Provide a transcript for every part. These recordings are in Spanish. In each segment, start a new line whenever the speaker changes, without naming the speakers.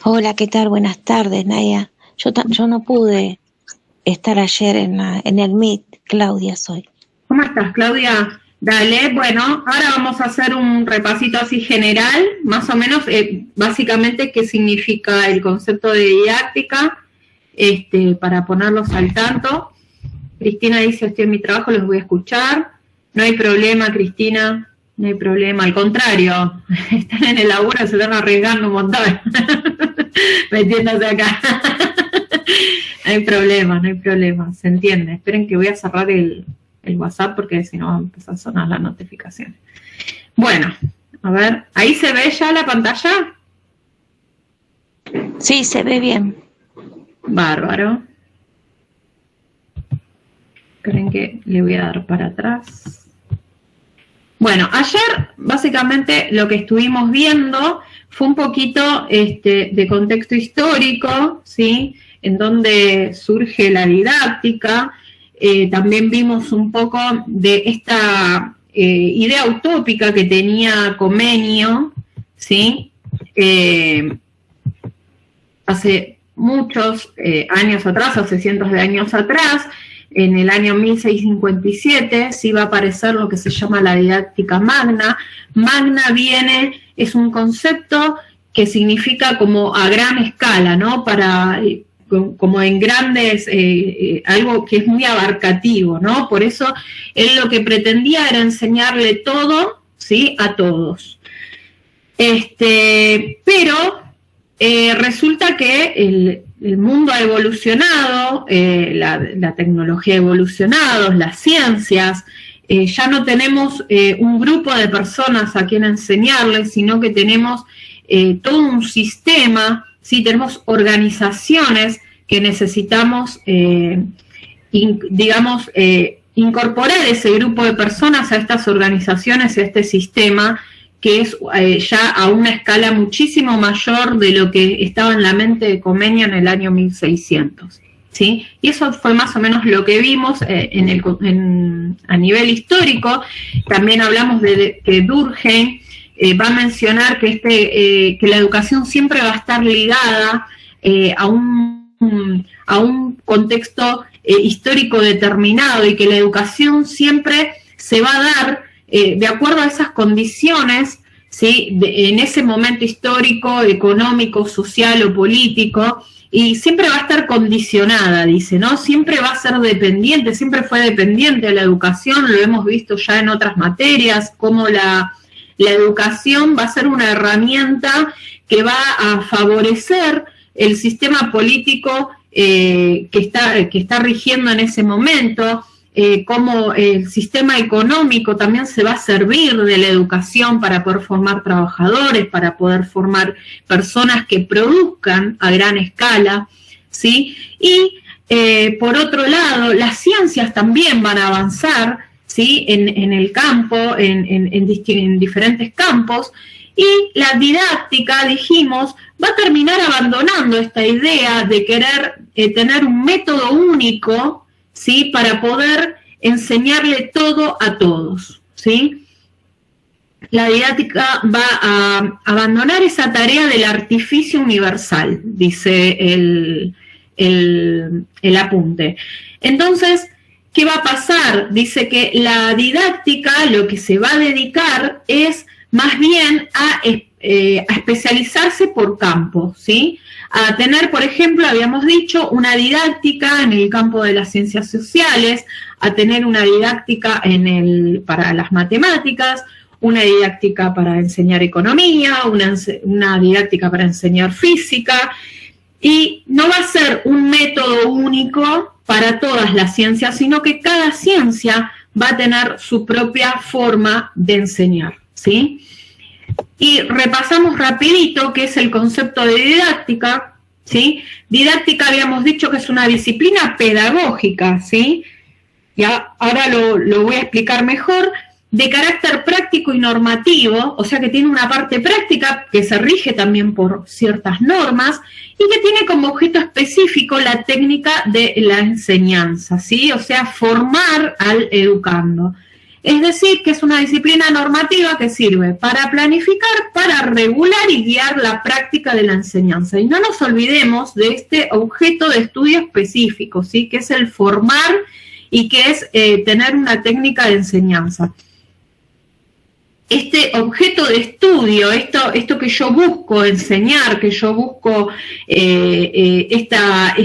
Hola, ¿qué tal? Buenas tardes, Naya. Yo no pude estar ayer en el Meet, Claudia soy.
¿Cómo estás, Claudia? Dale, bueno, ahora vamos a hacer un repasito así general, más o menos, básicamente qué significa el concepto de didáctica, para ponerlos al tanto. Cristina dice, estoy en mi trabajo, los voy a escuchar. No hay problema, Cristina, no hay problema, al contrario, están en el laburo, se están arriesgando un montón, metiéndose acá. No hay problema, se entiende. Esperen que voy a cerrar el WhatsApp porque si no va a empezar a sonar las notificaciones. Bueno, a ver, ¿ahí se ve ya la pantalla?
Sí, se ve bien.
Bárbaro. Esperen que le voy a dar para atrás. Bueno, ayer básicamente lo que estuvimos viendo fue un poquito de contexto histórico, ¿sí? En donde surge la didáctica. También vimos un poco de esta idea utópica que tenía Comenio, ¿sí? Hace muchos años atrás, hace cientos de años atrás, en el año 1657, sí va a aparecer lo que se llama la didáctica magna. Magna es un concepto que significa como a gran escala, ¿no? Como en grandes, algo que es muy abarcativo, ¿no? Por eso él lo que pretendía era enseñarle todo, ¿sí? A todos. Pero resulta que el mundo ha evolucionado, la tecnología ha evolucionado, las ciencias, ya no tenemos un grupo de personas a quien enseñarles, sino que tenemos todo un sistema, ¿sí? Tenemos organizaciones que necesitamos, incorporar ese grupo de personas a estas organizaciones, a este sistema, que es ya a una escala muchísimo mayor de lo que estaba en la mente de Comenio en el año 1600. ¿Sí? Y eso fue más o menos lo que vimos a nivel histórico. También hablamos de que Durkheim va a mencionar que la educación siempre va a estar ligada a un contexto histórico determinado, y que la educación siempre se va a dar de acuerdo a esas condiciones, ¿sí? En ese momento histórico, económico, social o político, y siempre va a estar condicionada, dice, ¿no? Siempre va a ser dependiente, siempre fue dependiente de la educación. Lo hemos visto ya en otras materias, como la educación va a ser una herramienta que va a favorecer el sistema político que está rigiendo en ese momento, como el sistema económico también se va a servir de la educación para poder formar trabajadores, para poder formar personas que produzcan a gran escala, ¿sí? Y por otro lado, las ciencias también van a avanzar, ¿sí? En el campo, en diferentes campos, y la didáctica, dijimos, va a terminar abandonando esta idea de querer tener un método único, ¿sí? Para poder enseñarle todo a todos, ¿sí? La didáctica va a abandonar esa tarea del artificio universal, dice el apunte. Entonces, ¿qué va a pasar? Dice que la didáctica lo que se va a dedicar es más bien a especializarse por campo, ¿sí? A tener, por ejemplo, habíamos dicho, una didáctica en el campo de las ciencias sociales, a tener una didáctica para las matemáticas, una didáctica para enseñar economía, una didáctica para enseñar física, y no va a ser un método único para todas las ciencias, sino que cada ciencia va a tener su propia forma de enseñar, ¿sí? Y repasamos rapidito qué es el concepto de didáctica, ¿sí? Didáctica habíamos dicho que es una disciplina pedagógica, ¿sí? Ya ahora lo voy a explicar mejor, de carácter práctico y normativo, o sea que tiene una parte práctica que se rige también por ciertas normas y que tiene como objeto específico la técnica de la enseñanza, ¿sí? O sea, formar al educando. Es decir, que es una disciplina normativa que sirve para planificar, para regular y guiar la práctica de la enseñanza. Y no nos olvidemos de este objeto de estudio específico, ¿sí? Que es el formar y que es tener una técnica de enseñanza. Este objeto de estudio, esto que yo busco enseñar, que yo busco esta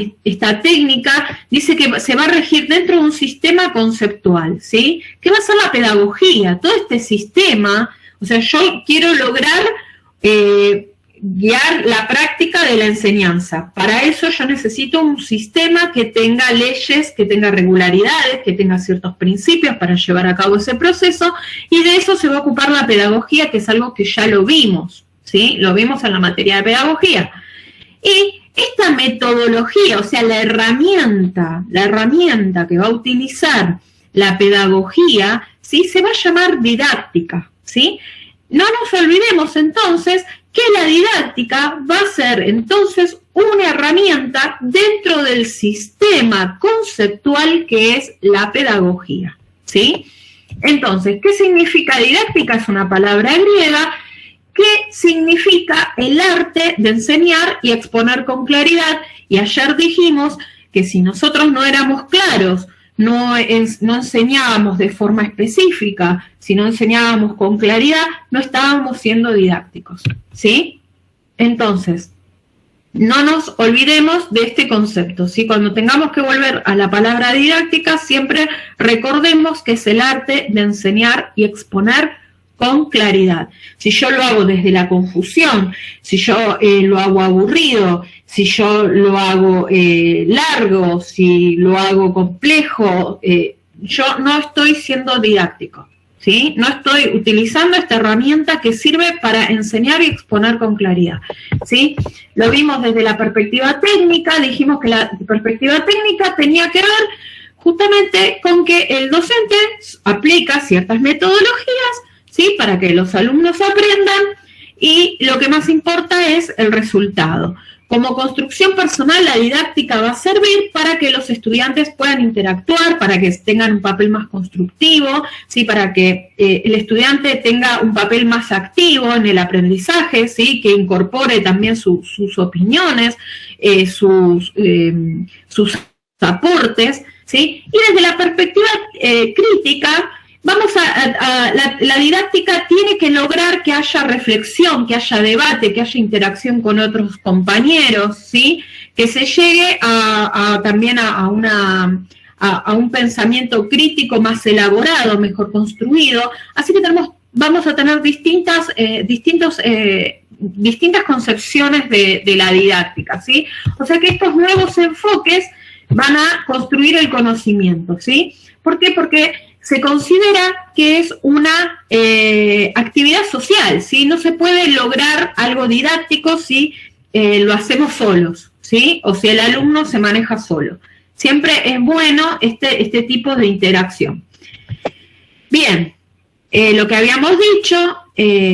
técnica, dice que se va a regir dentro de un sistema conceptual, ¿sí? ¿Qué va a ser la pedagogía? Todo este sistema, o sea, yo quiero lograr guiar la práctica de la enseñanza. Para eso yo necesito un sistema que tenga leyes, que tenga regularidades, que tenga ciertos principios para llevar a cabo ese proceso, y de eso se va a ocupar la pedagogía, que es algo que ya lo vimos, ¿sí? Lo vimos en la materia de pedagogía. Y esta metodología, o sea, la herramienta que va a utilizar la pedagogía, ¿sí? Se va a llamar didáctica, ¿sí? No nos olvidemos entonces que la didáctica va a ser entonces una herramienta dentro del sistema conceptual que es la pedagogía, ¿sí? Entonces, ¿qué significa didáctica? Es una palabra griega que significa el arte de enseñar y exponer con claridad, y ayer dijimos que si nosotros no éramos claros, no enseñábamos de forma específica, si no enseñábamos con claridad, no estábamos siendo didácticos, ¿sí? Entonces, no nos olvidemos de este concepto, ¿sí? Cuando tengamos que volver a la palabra didáctica, siempre recordemos que es el arte de enseñar y exponer con claridad. Si yo lo hago desde la confusión, si yo lo hago aburrido, si yo lo hago largo, si lo hago complejo, yo no estoy siendo didáctico, ¿sí? No estoy utilizando esta herramienta que sirve para enseñar y exponer con claridad, ¿sí? Lo vimos desde la perspectiva técnica, dijimos que la perspectiva técnica tenía que ver justamente con que el docente aplica ciertas metodologías, ¿sí? Para que los alumnos aprendan, y lo que más importa es el resultado. Como construcción personal, la didáctica va a servir para que los estudiantes puedan interactuar, para que tengan un papel más constructivo, ¿sí? Para que el estudiante tenga un papel más activo en el aprendizaje, ¿sí? Que incorpore también sus opiniones, sus aportes, ¿sí? Y desde la perspectiva crítica, la didáctica tiene que lograr que haya reflexión, que haya debate, que haya interacción con otros compañeros, ¿sí? Que se llegue también a un pensamiento crítico más elaborado, mejor construido. Así que vamos a tener distintas concepciones de la didáctica, ¿sí? O sea que estos nuevos enfoques van a construir el conocimiento, ¿sí? ¿Por qué? Porque se considera que es una actividad social, ¿sí? No se puede lograr algo didáctico si lo hacemos solos, ¿sí? O si el alumno se maneja solo. Siempre es bueno este tipo de interacción. Bien, lo que habíamos dicho,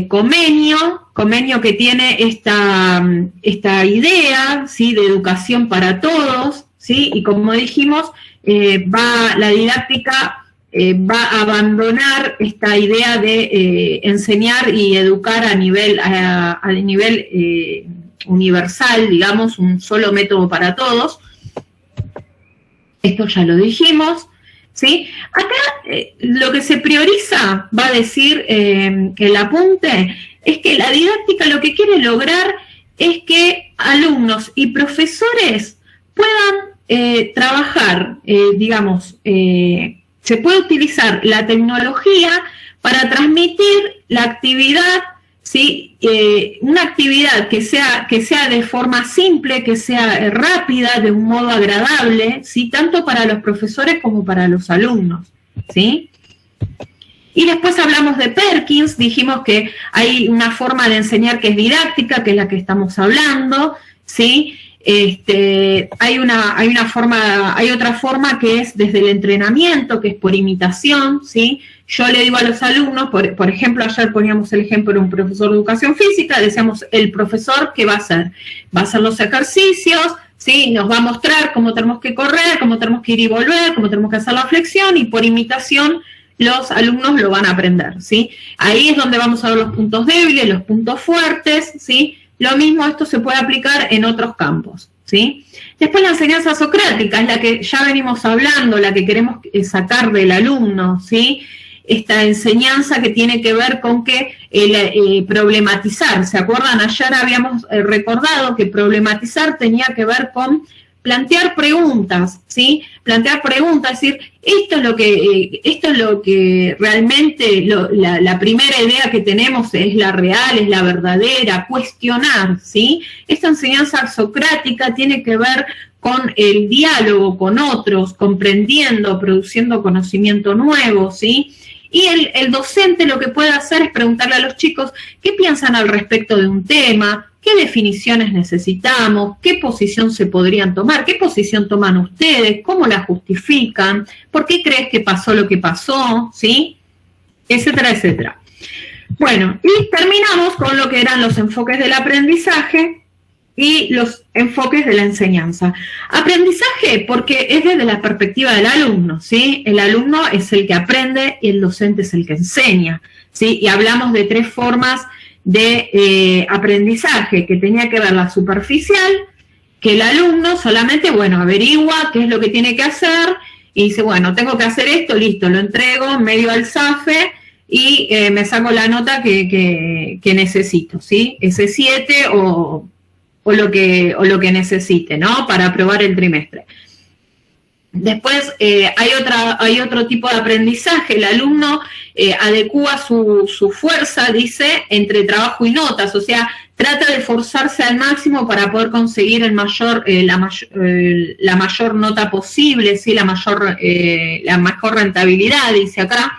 Comenius que tiene esta idea, ¿sí? De educación para todos, ¿sí? Y como dijimos, la didáctica va a abandonar esta idea de enseñar y educar a nivel universal, digamos, un solo método para todos. Esto ya lo dijimos, ¿sí? Acá lo que se prioriza, va a decir el apunte, es que la didáctica lo que quiere lograr es que alumnos y profesores puedan trabajar, se puede utilizar la tecnología para transmitir la actividad, ¿sí? Una actividad que sea de forma simple, que sea rápida, de un modo agradable, ¿sí? Tanto para los profesores como para los alumnos, ¿sí? Y después hablamos de Perkins, dijimos que hay una forma de enseñar que es didáctica, que es la que estamos hablando, ¿sí? Hay otra forma que es desde el entrenamiento, que es por imitación, ¿sí? Yo le digo a los alumnos, por ejemplo, ayer poníamos el ejemplo de un profesor de educación física, decíamos, el profesor, ¿qué va a hacer? Va a hacer los ejercicios, ¿sí? Nos va a mostrar cómo tenemos que correr, cómo tenemos que ir y volver, cómo tenemos que hacer la flexión, y por imitación los alumnos lo van a aprender, ¿sí? Ahí es donde vamos a ver los puntos débiles, los puntos fuertes, ¿sí? Lo mismo, esto se puede aplicar en otros campos, ¿sí? Después la enseñanza socrática es la que ya venimos hablando, la que queremos sacar del alumno, ¿sí? Esta enseñanza que tiene que ver con que problematizar, ¿se acuerdan? Ayer habíamos recordado que problematizar tenía que ver con plantear preguntas, ¿sí? Plantear preguntas, es decir, esto es lo que realmente la primera idea que tenemos es la real, es la verdadera, cuestionar, ¿sí? Esta enseñanza socrática tiene que ver con el diálogo con otros, comprendiendo, produciendo conocimiento nuevo, ¿sí? Y el docente lo que puede hacer es preguntarle a los chicos qué piensan al respecto de un tema, qué definiciones necesitamos, qué posición se podrían tomar, qué posición toman ustedes, cómo la justifican, por qué crees que pasó lo que pasó, ¿sí? Etcétera, etcétera. Bueno, y terminamos con lo que eran los enfoques del aprendizaje y los enfoques de la enseñanza. Aprendizaje, porque es desde la perspectiva del alumno, ¿sí? El alumno es el que aprende y el docente es el que enseña, ¿sí? Y hablamos de 3 formas de aprendizaje, que tenía que ver la superficial, que el alumno solamente, bueno, averigua qué es lo que tiene que hacer y dice, bueno, tengo que hacer esto, listo, lo entrego, medio al SAFE y me saco la nota que necesito, ¿sí? Ese 7 o lo que necesite, ¿no? Para aprobar el trimestre. Después hay otro tipo de aprendizaje, el alumno adecúa su fuerza, dice, entre trabajo y notas, o sea, trata de forzarse al máximo para poder conseguir la mayor nota posible, ¿sí? la mejor rentabilidad, dice acá.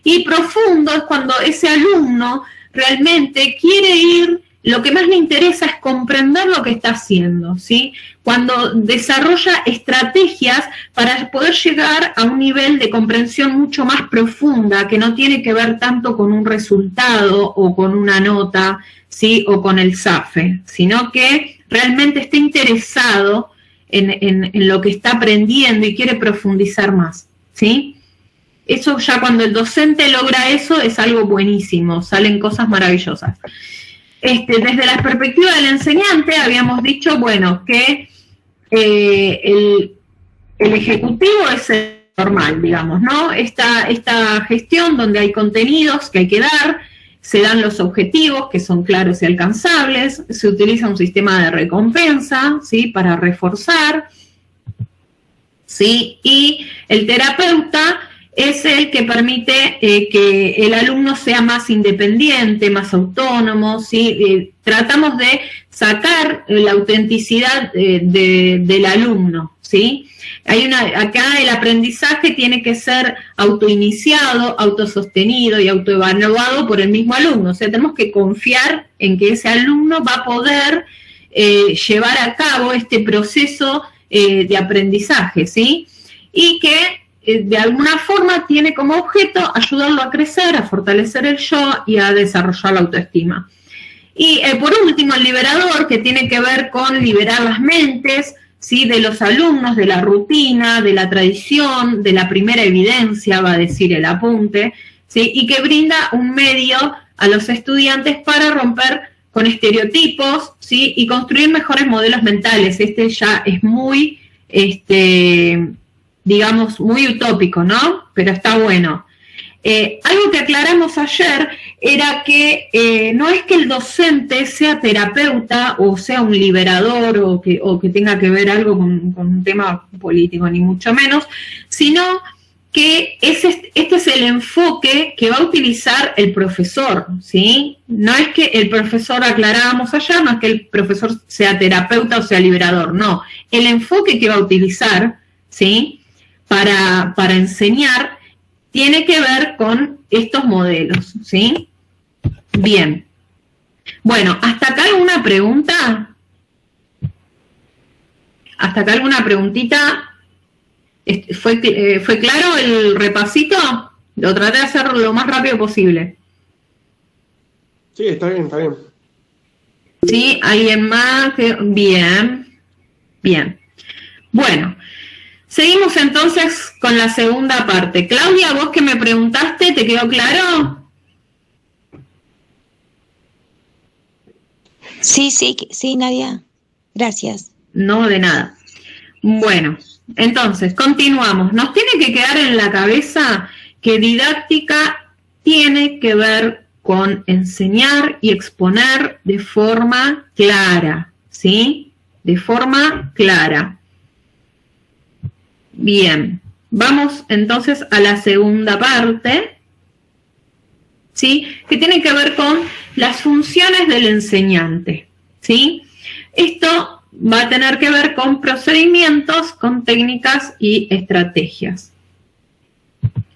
Y profundo es cuando ese alumno realmente quiere ir, lo que más le interesa es comprender lo que está haciendo, ¿sí? Cuando desarrolla estrategias para poder llegar a un nivel de comprensión mucho más profunda, que no tiene que ver tanto con un resultado o con una nota, ¿sí? O con el SAFE, sino que realmente está interesado en lo que está aprendiendo y quiere profundizar más, ¿sí? Eso ya cuando el docente logra eso es algo buenísimo, salen cosas maravillosas. Desde la perspectiva del enseñante habíamos dicho, bueno, que el ejecutivo es el normal, digamos, ¿no? Esta gestión donde hay contenidos que hay que dar, se dan los objetivos que son claros y alcanzables, se utiliza un sistema de recompensa, ¿sí? Para reforzar, ¿sí? Y el terapeuta es el que permite que el alumno sea más independiente, más autónomo, ¿sí? Tratamos de sacar la autenticidad del alumno, ¿sí? Acá el aprendizaje tiene que ser autoiniciado, autosostenido y autoevaluado por el mismo alumno, o sea, tenemos que confiar en que ese alumno va a poder llevar a cabo este proceso de aprendizaje, ¿sí? Y que de alguna forma tiene como objeto ayudarlo a crecer, a fortalecer el yo y a desarrollar la autoestima. Y por último, el liberador, que tiene que ver con liberar las mentes, ¿sí? De los alumnos, de la rutina, de la tradición, de la primera evidencia, va a decir el apunte, ¿sí? Y que brinda un medio a los estudiantes para romper con estereotipos, ¿sí? Y construir mejores modelos mentales. Ya es muy digamos, muy utópico, ¿no? Pero está bueno. Algo que aclaramos ayer era que no es que el docente sea terapeuta o sea un liberador o que tenga que ver algo con un tema político, ni mucho menos, sino que este es el enfoque que va a utilizar el profesor, ¿sí? No es que el profesor, aclarábamos ayer, no es que el profesor sea terapeuta o sea liberador, no. El enfoque que va a utilizar, ¿sí? Para enseñar, tiene que ver con estos modelos, ¿sí? Bien. Bueno, ¿hasta acá alguna pregunta? ¿Hasta acá alguna preguntita? ¿Fue claro el repasito? Lo traté de hacer lo más rápido posible.
Sí, está bien, está bien.
¿Sí? ¿Alguien más? Bien. Bien. Bueno. Seguimos entonces con la segunda parte. Claudia, vos que me preguntaste, ¿te quedó claro?
Sí, Nadia. Gracias.
No, de nada. Bueno, entonces, continuamos. Nos tiene que quedar en la cabeza que didáctica tiene que ver con enseñar y exponer de forma clara, ¿sí? De forma clara. Bien, vamos entonces a la segunda parte, ¿sí? Que tiene que ver con las funciones del enseñante, ¿sí? Esto va a tener que ver con procedimientos, con técnicas y estrategias.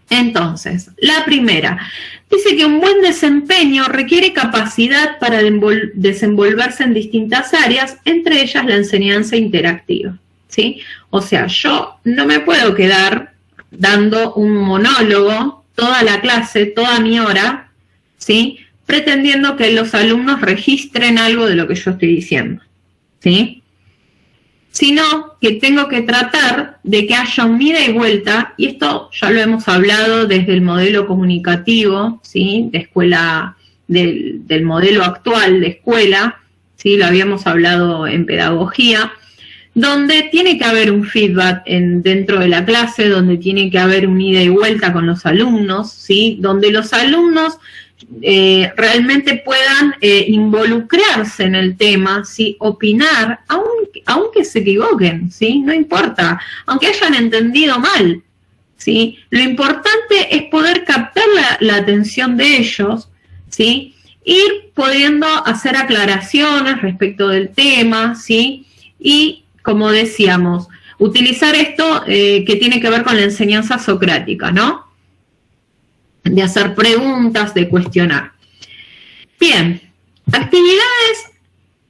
Entonces, la primera, dice que un buen desempeño requiere capacidad para desenvolverse en distintas áreas, entre ellas la enseñanza interactiva, ¿sí? O sea, yo no me puedo quedar dando un monólogo toda la clase, toda mi hora, ¿sí? Pretendiendo que los alumnos registren algo de lo que yo estoy diciendo, ¿sí? Sino que tengo que tratar de que haya un ida y vuelta, y esto ya lo hemos hablado desde el modelo comunicativo, ¿sí? De escuela, del modelo actual de escuela, ¿sí? Lo habíamos hablado en pedagogía, donde tiene que haber un feedback dentro de la clase, donde tiene que haber un ida y vuelta con los alumnos, ¿sí? Donde los alumnos realmente puedan involucrarse en el tema, ¿sí? Opinar, aunque se equivoquen, ¿sí? No importa, aunque hayan entendido mal, ¿sí? Lo importante es poder captar la atención de ellos, ¿sí? Ir pudiendo hacer aclaraciones respecto del tema, ¿sí? Y, como decíamos, utilizar esto que tiene que ver con la enseñanza socrática, ¿no? De hacer preguntas, de cuestionar. Bien, actividades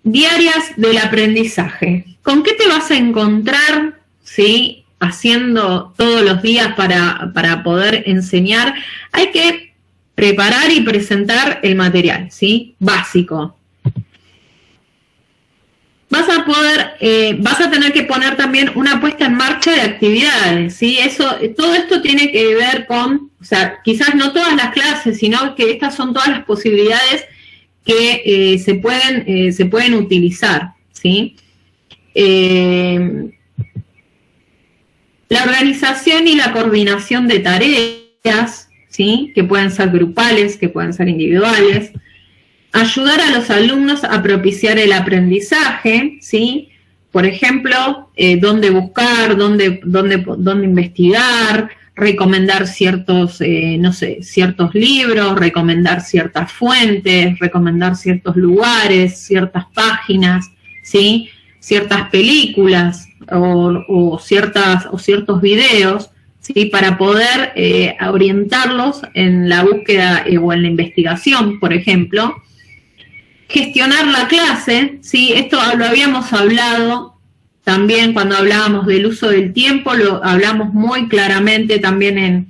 diarias del aprendizaje. ¿Con qué te vas a encontrar, ¿sí? Haciendo todos los días para poder enseñar? Hay que preparar y presentar el material, ¿sí? Básico. Vas a tener que poner también una puesta en marcha de actividades, ¿sí? Todo esto tiene que ver con, o sea, quizás no todas las clases, sino que estas son todas las posibilidades que se pueden utilizar, ¿sí? La organización y la coordinación de tareas, ¿sí? Que pueden ser grupales, que pueden ser individuales. Ayudar a los alumnos a propiciar el aprendizaje, ¿sí? Por ejemplo, dónde buscar, dónde investigar, recomendar ciertos libros, recomendar ciertas fuentes, recomendar ciertos lugares, ciertas páginas, ¿sí? Ciertas películas o ciertos videos, ¿sí? Para poder orientarlos en la búsqueda o en la investigación, por ejemplo. Gestionar la clase, ¿sí? Esto lo habíamos hablado también cuando hablábamos del uso del tiempo, lo hablamos muy claramente también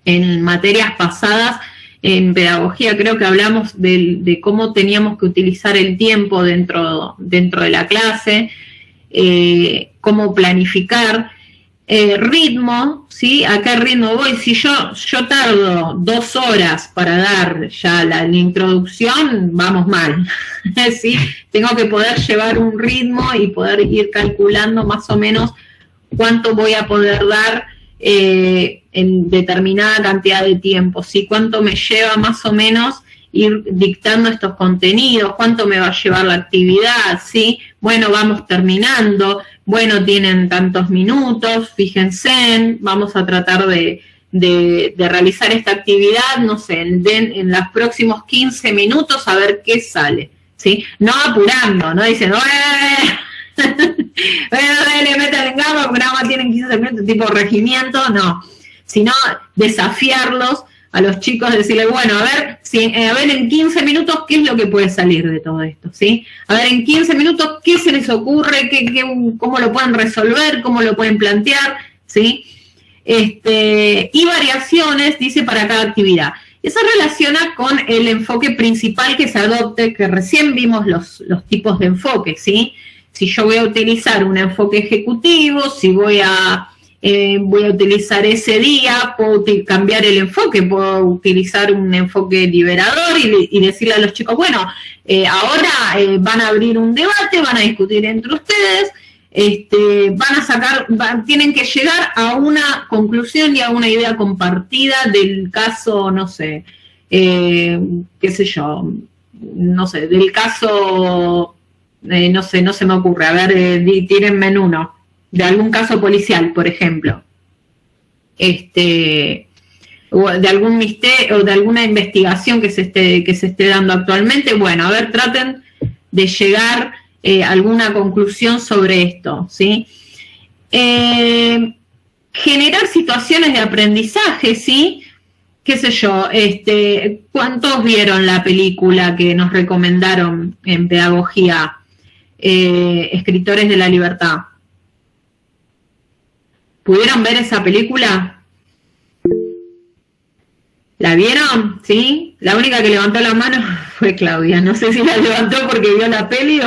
en materias pasadas, en pedagogía creo que hablamos de cómo teníamos que utilizar el tiempo dentro de la clase, cómo planificar. Ritmo, ¿sí? ¿A qué ritmo voy? Si yo tardo 2 horas para dar ya la introducción, vamos mal, ¿sí? Tengo que poder llevar un ritmo y poder ir calculando más o menos cuánto voy a poder dar en determinada cantidad de tiempo, ¿sí? Cuánto me lleva más o menos ir dictando estos contenidos, cuánto me va a llevar la actividad, ¿sí? Bueno, vamos terminando, bueno, tienen tantos minutos, fíjense, vamos a tratar de realizar esta actividad, no sé, en los próximos 15 minutos a ver qué sale, ¿sí? No apurando, no diciendo, le meten en gama, porque nada más tienen 15 minutos, tipo regimiento, no, sino desafiarlos a los chicos, decirle, bueno, a ver en 15 minutos qué es lo que puede salir de todo esto, ¿sí? A ver en 15 minutos qué se les ocurre, cómo lo pueden resolver, cómo lo pueden plantear, ¿sí? Y variaciones, dice, para cada actividad. Eso relaciona con el enfoque principal que se adopte, que recién vimos los tipos de enfoque, ¿sí? si yo voy a utilizar un enfoque ejecutivo, si voy a utilizar ese día, puedo cambiar el enfoque, puedo utilizar un enfoque liberador y decirle a los chicos, bueno, ahora van a abrir un debate, van a discutir entre ustedes, tienen que llegar a una conclusión y a una idea compartida del caso, no sé, qué sé yo, no sé, del caso, no sé, no se me ocurre, a ver, tírenme en uno, de algún caso policial, por ejemplo, o de algún misterio, o de alguna investigación que se esté dando actualmente. Bueno, a ver, traten de llegar a alguna conclusión sobre esto, ¿sí? Generar situaciones de aprendizaje, ¿sí? Qué sé yo, ¿cuántos vieron la película que nos recomendaron en pedagogía, Escritores de la Libertad? ¿Pudieron ver esa película? ¿La vieron? ¿Sí? La única que levantó la mano fue Claudia. No sé si la levantó porque vio la peli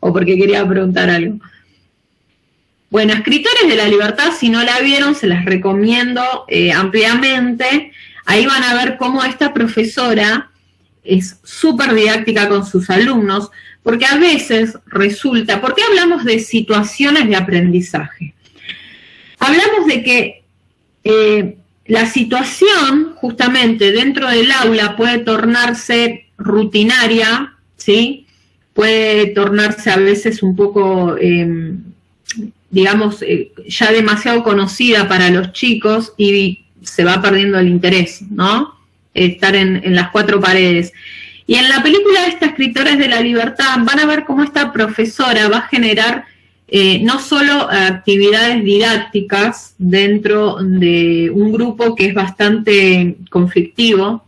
o porque quería preguntar algo. Bueno, Escritores de la Libertad, si no la vieron, se las recomiendo ampliamente. Ahí van a ver cómo esta profesora es súper didáctica con sus alumnos, porque a veces resulta, ¿por qué hablamos de situaciones de aprendizaje? Hablamos de que la situación, justamente, dentro del aula puede tornarse rutinaria, ¿sí? Puede tornarse a veces un poco, digamos, ya demasiado conocida para los chicos y se va perdiendo el interés, ¿no? Estar en las cuatro paredes. Y en la película de Escritores de la Libertad van a ver cómo esta profesora va a generar no solo actividades didácticas dentro de un grupo que es bastante conflictivo,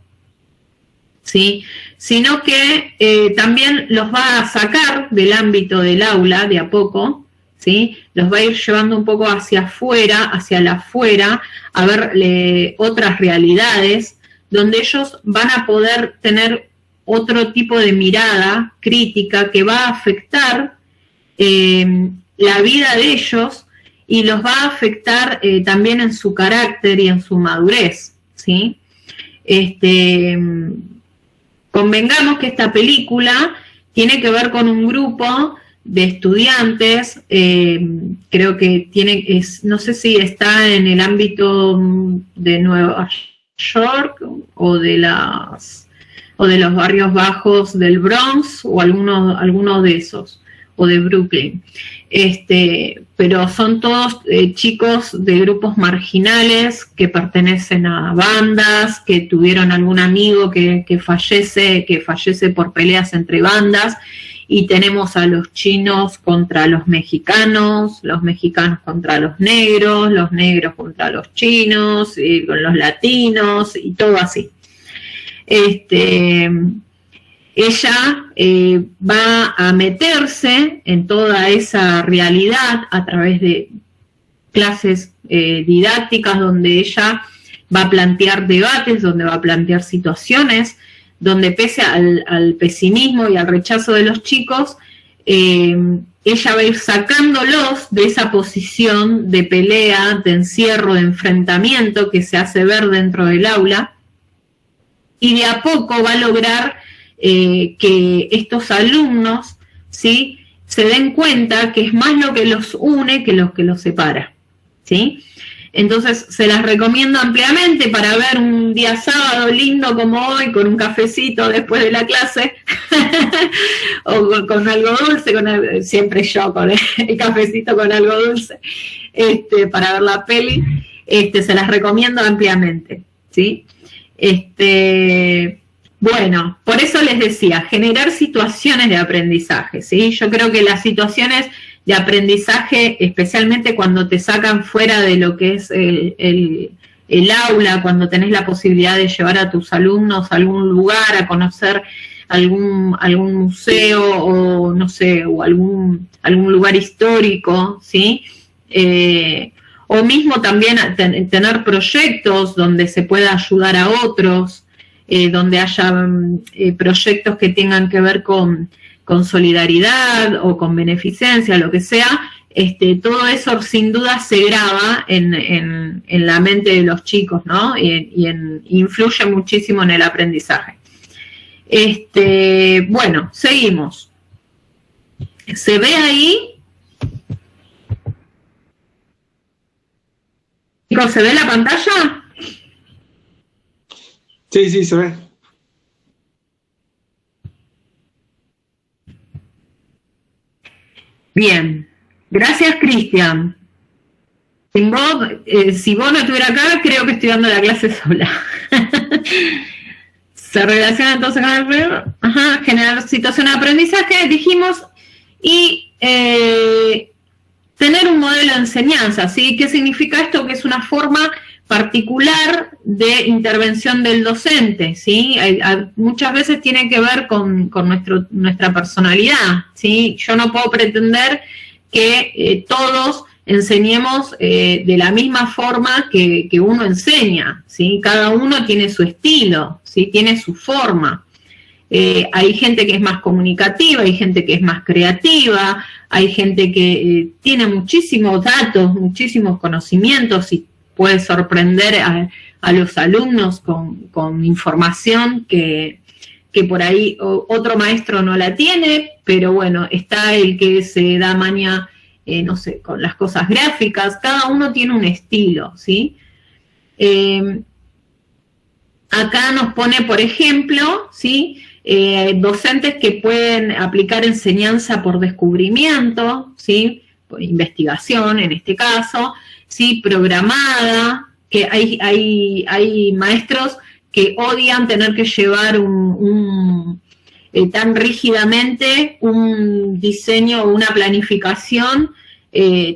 ¿sí? Sino que también los va a sacar del ámbito del aula de a poco, ¿sí? Los va a ir llevando un poco hacia afuera, hacia la afuera, a ver otras realidades, donde ellos van a poder tener otro tipo de mirada crítica que va a afectar la vida de ellos y los va a afectar también en su carácter y en su madurez, ¿sí? Convengamos que esta película tiene que ver con un grupo de estudiantes, creo que no sé si está en el ámbito de Nueva York o de los barrios bajos del Bronx o alguno de esos, o de Brooklyn. Pero son todos chicos de grupos marginales que pertenecen a bandas, que tuvieron algún amigo que fallece por peleas entre bandas, y tenemos a los chinos contra los mexicanos contra los negros contra los chinos, y con los latinos, y todo así. Ella va a meterse en toda esa realidad a través de clases didácticas donde ella va a plantear debates, donde va a plantear situaciones, donde pese al pesimismo y al rechazo de los chicos, ella va a ir sacándolos de esa posición de pelea, de encierro, de enfrentamiento que se hace ver dentro del aula, y de a poco va a lograr que estos alumnos, ¿sí?, se den cuenta que es más lo que los une que lo que los separa, ¿sí? Entonces se las recomiendo ampliamente para ver un día sábado lindo como hoy, con un cafecito después de la clase, o con algo dulce, siempre yo con el cafecito con algo dulce, para ver la peli, se las recomiendo ampliamente, ¿sí? Bueno, por eso les decía, generar situaciones de aprendizaje, ¿sí? Yo creo que las situaciones de aprendizaje, especialmente cuando te sacan fuera de lo que es el aula, cuando tenés la posibilidad de llevar a tus alumnos a algún lugar, a conocer algún museo, o no sé, o algún lugar histórico, ¿sí? O mismo también tener proyectos donde se pueda ayudar a otros, donde haya proyectos que tengan que ver con con solidaridad o con beneficencia, lo que sea, todo eso sin duda se graba en la mente de los chicos, ¿no? Y influye muchísimo en el aprendizaje. Bueno, seguimos. ¿Se ve ahí? Chicos, ¿se ve la pantalla?
Sí, sí, se ve.
Bien. Gracias, Cristian. Si vos no estuvieras acá, creo que estoy dando la clase sola. Se relaciona entonces con el generar situación de aprendizaje, dijimos, y tener un modelo de enseñanza, ¿sí? ¿Qué significa esto? Que es una forma particular de intervención del docente, ¿sí? Muchas veces tiene que ver con nuestra personalidad, ¿sí? Yo no puedo pretender que todos enseñemos de la misma forma que uno enseña, ¿sí? Cada uno tiene su estilo, ¿sí? Tiene su forma. Hay gente que es más comunicativa, hay gente que es más creativa, hay gente que tiene muchísimos datos, muchísimos conocimientos y puede sorprender a los alumnos con información que por ahí otro maestro no la tiene, pero bueno, está el que se da maña, no sé, con las cosas gráficas, cada uno tiene un estilo, ¿sí? Acá nos pone, por ejemplo, ¿sí? Docentes que pueden aplicar enseñanza por descubrimiento, ¿sí? Por investigación en este caso, ¿sí? Programada, que hay maestros que odian tener que llevar tan rígidamente un diseño o una planificación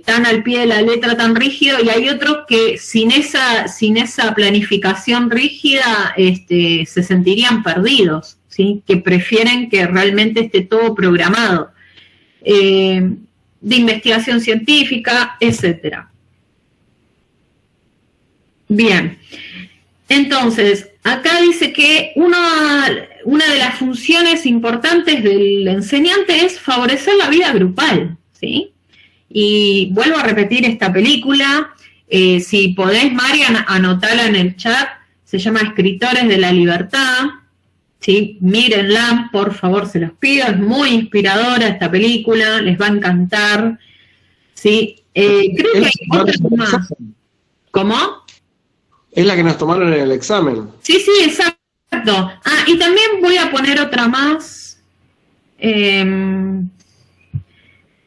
tan al pie de la letra, tan rígido, y hay otros que sin esa planificación rígida se sentirían perdidos, ¿sí? Que prefieren que realmente esté todo programado, de investigación científica, etcétera. Bien, entonces, acá dice que una de las funciones importantes del enseñante es favorecer la vida grupal, ¿sí? Y vuelvo a repetir esta película, si podés, Marian, anotala en el chat, se llama Escritores de la Libertad, ¿sí? Mírenla, por favor, se los pido, es muy inspiradora esta película, les va a encantar, ¿sí? Creo que hay otras más. ¿Cómo?
Es la que nos tomaron en el examen.
Sí, sí, exacto. Ah, y también voy a poner otra más,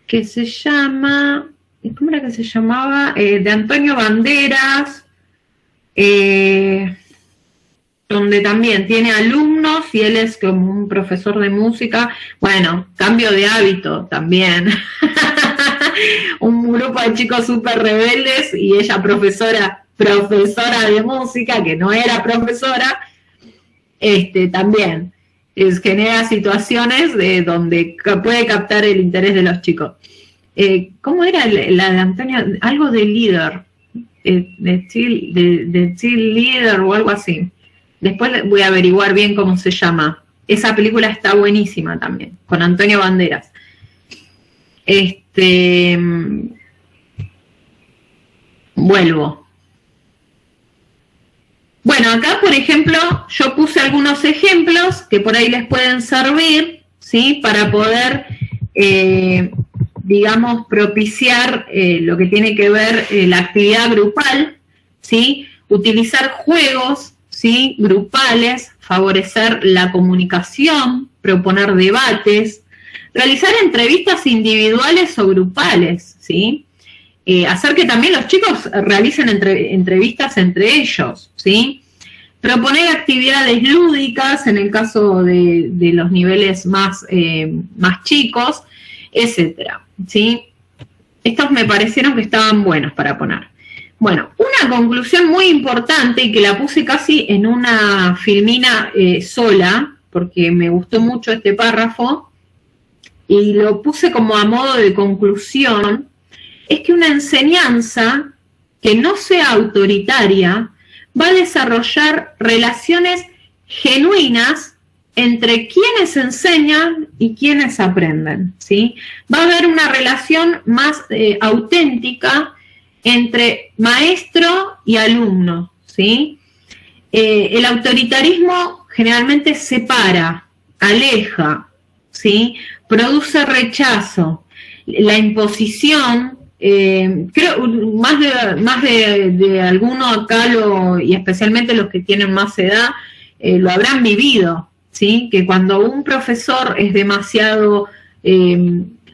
que se llama, ¿cómo era que se llamaba? De Antonio Banderas, donde también tiene alumnos y él es como un profesor de música. Bueno, cambio de hábito también. Un grupo de chicos súper rebeldes y ella profesora de música, que no era profesora, también genera situaciones donde puede captar el interés de los chicos. ¿Cómo era la de Antonio? Algo de líder, de cheerleader o algo así. Después voy a averiguar bien cómo se llama. Esa película está buenísima también, con Antonio Banderas. Vuelvo. Bueno, acá, por ejemplo, yo puse algunos ejemplos que por ahí les pueden servir, ¿sí? Para poder, digamos, propiciar lo que tiene que ver la actividad grupal, ¿sí? Utilizar juegos, ¿sí? Grupales, favorecer la comunicación, proponer debates, realizar entrevistas individuales o grupales, ¿sí? Hacer que también los chicos realicen entrevistas entre ellos, ¿sí? Proponer actividades lúdicas en el caso de los niveles más chicos, etcétera, ¿sí? Estos me parecieron que estaban buenos para poner. Bueno, una conclusión muy importante y que la puse casi en una filmina sola, porque me gustó mucho este párrafo, y lo puse como a modo de conclusión, es que una enseñanza que no sea autoritaria va a desarrollar relaciones genuinas entre quienes enseñan y quienes aprenden, ¿sí? Va a haber una relación más auténtica entre maestro y alumno, ¿sí? El autoritarismo generalmente separa, aleja, ¿sí? Produce rechazo. La imposición, creo, más de alguno acá, y especialmente los que tienen más edad, lo habrán vivido, ¿sí? Que cuando un profesor es demasiado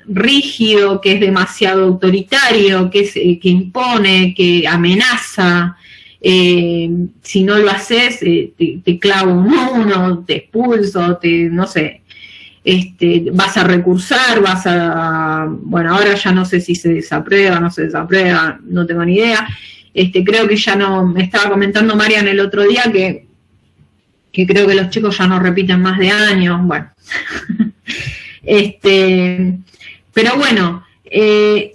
rígido, que es demasiado autoritario, que impone, que amenaza, si no lo haces, te clavo un uno, te expulso, no sé, vas a recursar, bueno, ahora ya no sé si se desaprueba, no se desaprueba, no tengo ni idea. Creo que ya no, me estaba comentando Marian el otro día que creo que los chicos ya no repiten más de años, bueno. Pero bueno,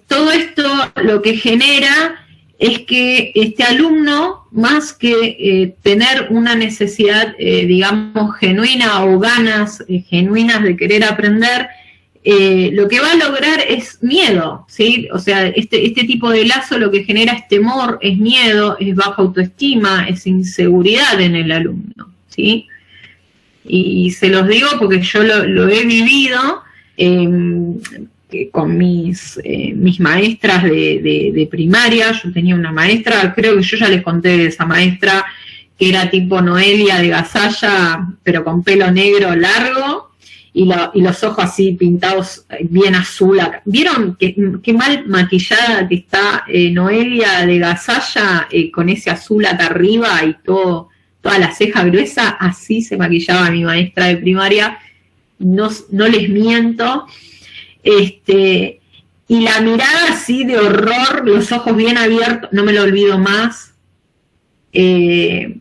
todo esto lo que genera es que este alumno, más que tener una necesidad, digamos, genuina o ganas genuinas de querer aprender, lo que va a lograr es miedo, ¿sí? O sea, este tipo de lazo lo que genera es temor, es miedo, es baja autoestima, es inseguridad en el alumno, ¿sí? Y se los digo porque yo lo he vivido con mis maestras de primaria. Yo tenía una maestra, creo que yo ya les conté de esa maestra, que era tipo Noelia de Gasalla, pero con pelo negro largo, y los ojos así pintados bien azul. ¿Vieron qué mal maquillada que está Noelia de Gasalla, con ese azul acá arriba y toda la ceja gruesa? Así se maquillaba mi maestra de primaria, no les miento. Y la mirada así de horror, los ojos bien abiertos, no me lo olvido más. Me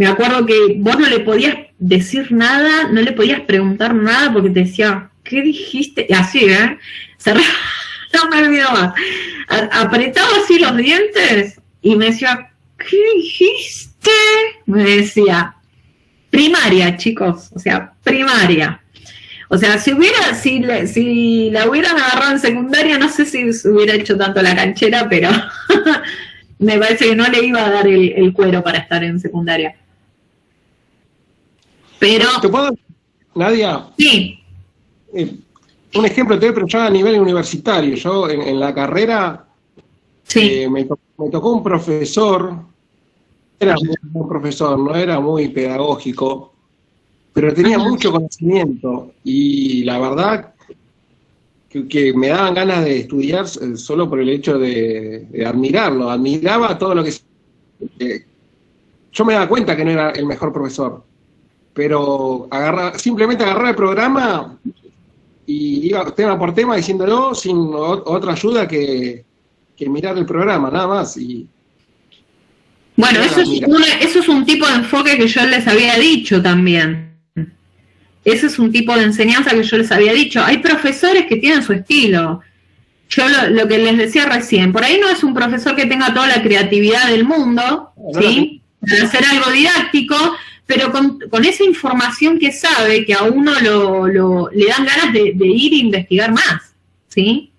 acuerdo que vos no le podías decir nada, no le podías preguntar nada porque te decía, ¿qué dijiste? Y así, no me olvido más. Apretaba así los dientes y me decía, ¿qué dijiste? Me decía, primaria, chicos, o sea, primaria. O sea, si la hubieran agarrado en secundaria, no sé si se hubiera hecho tanto la canchera, pero me parece que no le iba a dar el cuero para estar en secundaria. Pero...
¿Te puedo, Nadia?
Sí.
Un ejemplo, pero yo a nivel universitario, yo en la carrera,
sí.
Me tocó un profesor, era un buen profesor, no era muy pedagógico, pero tenía mucho conocimiento, y la verdad que me daban ganas de estudiar solo por el hecho de admirarlo. Admiraba todo lo que... yo me daba cuenta que no era el mejor profesor, pero simplemente agarraba el programa y iba tema por tema diciéndolo sin otra ayuda que mirar el programa, nada más. Y
bueno, eso es un tipo de enfoque que yo les había dicho también. Ese es un tipo de enseñanza que yo les había dicho. Hay profesores que tienen su estilo. Yo lo que les decía recién, por ahí no es un profesor que tenga toda la creatividad del mundo, ¿sí? Para hacer algo didáctico, pero con esa información que sabe, que a uno le dan ganas de ir a investigar más, ¿sí?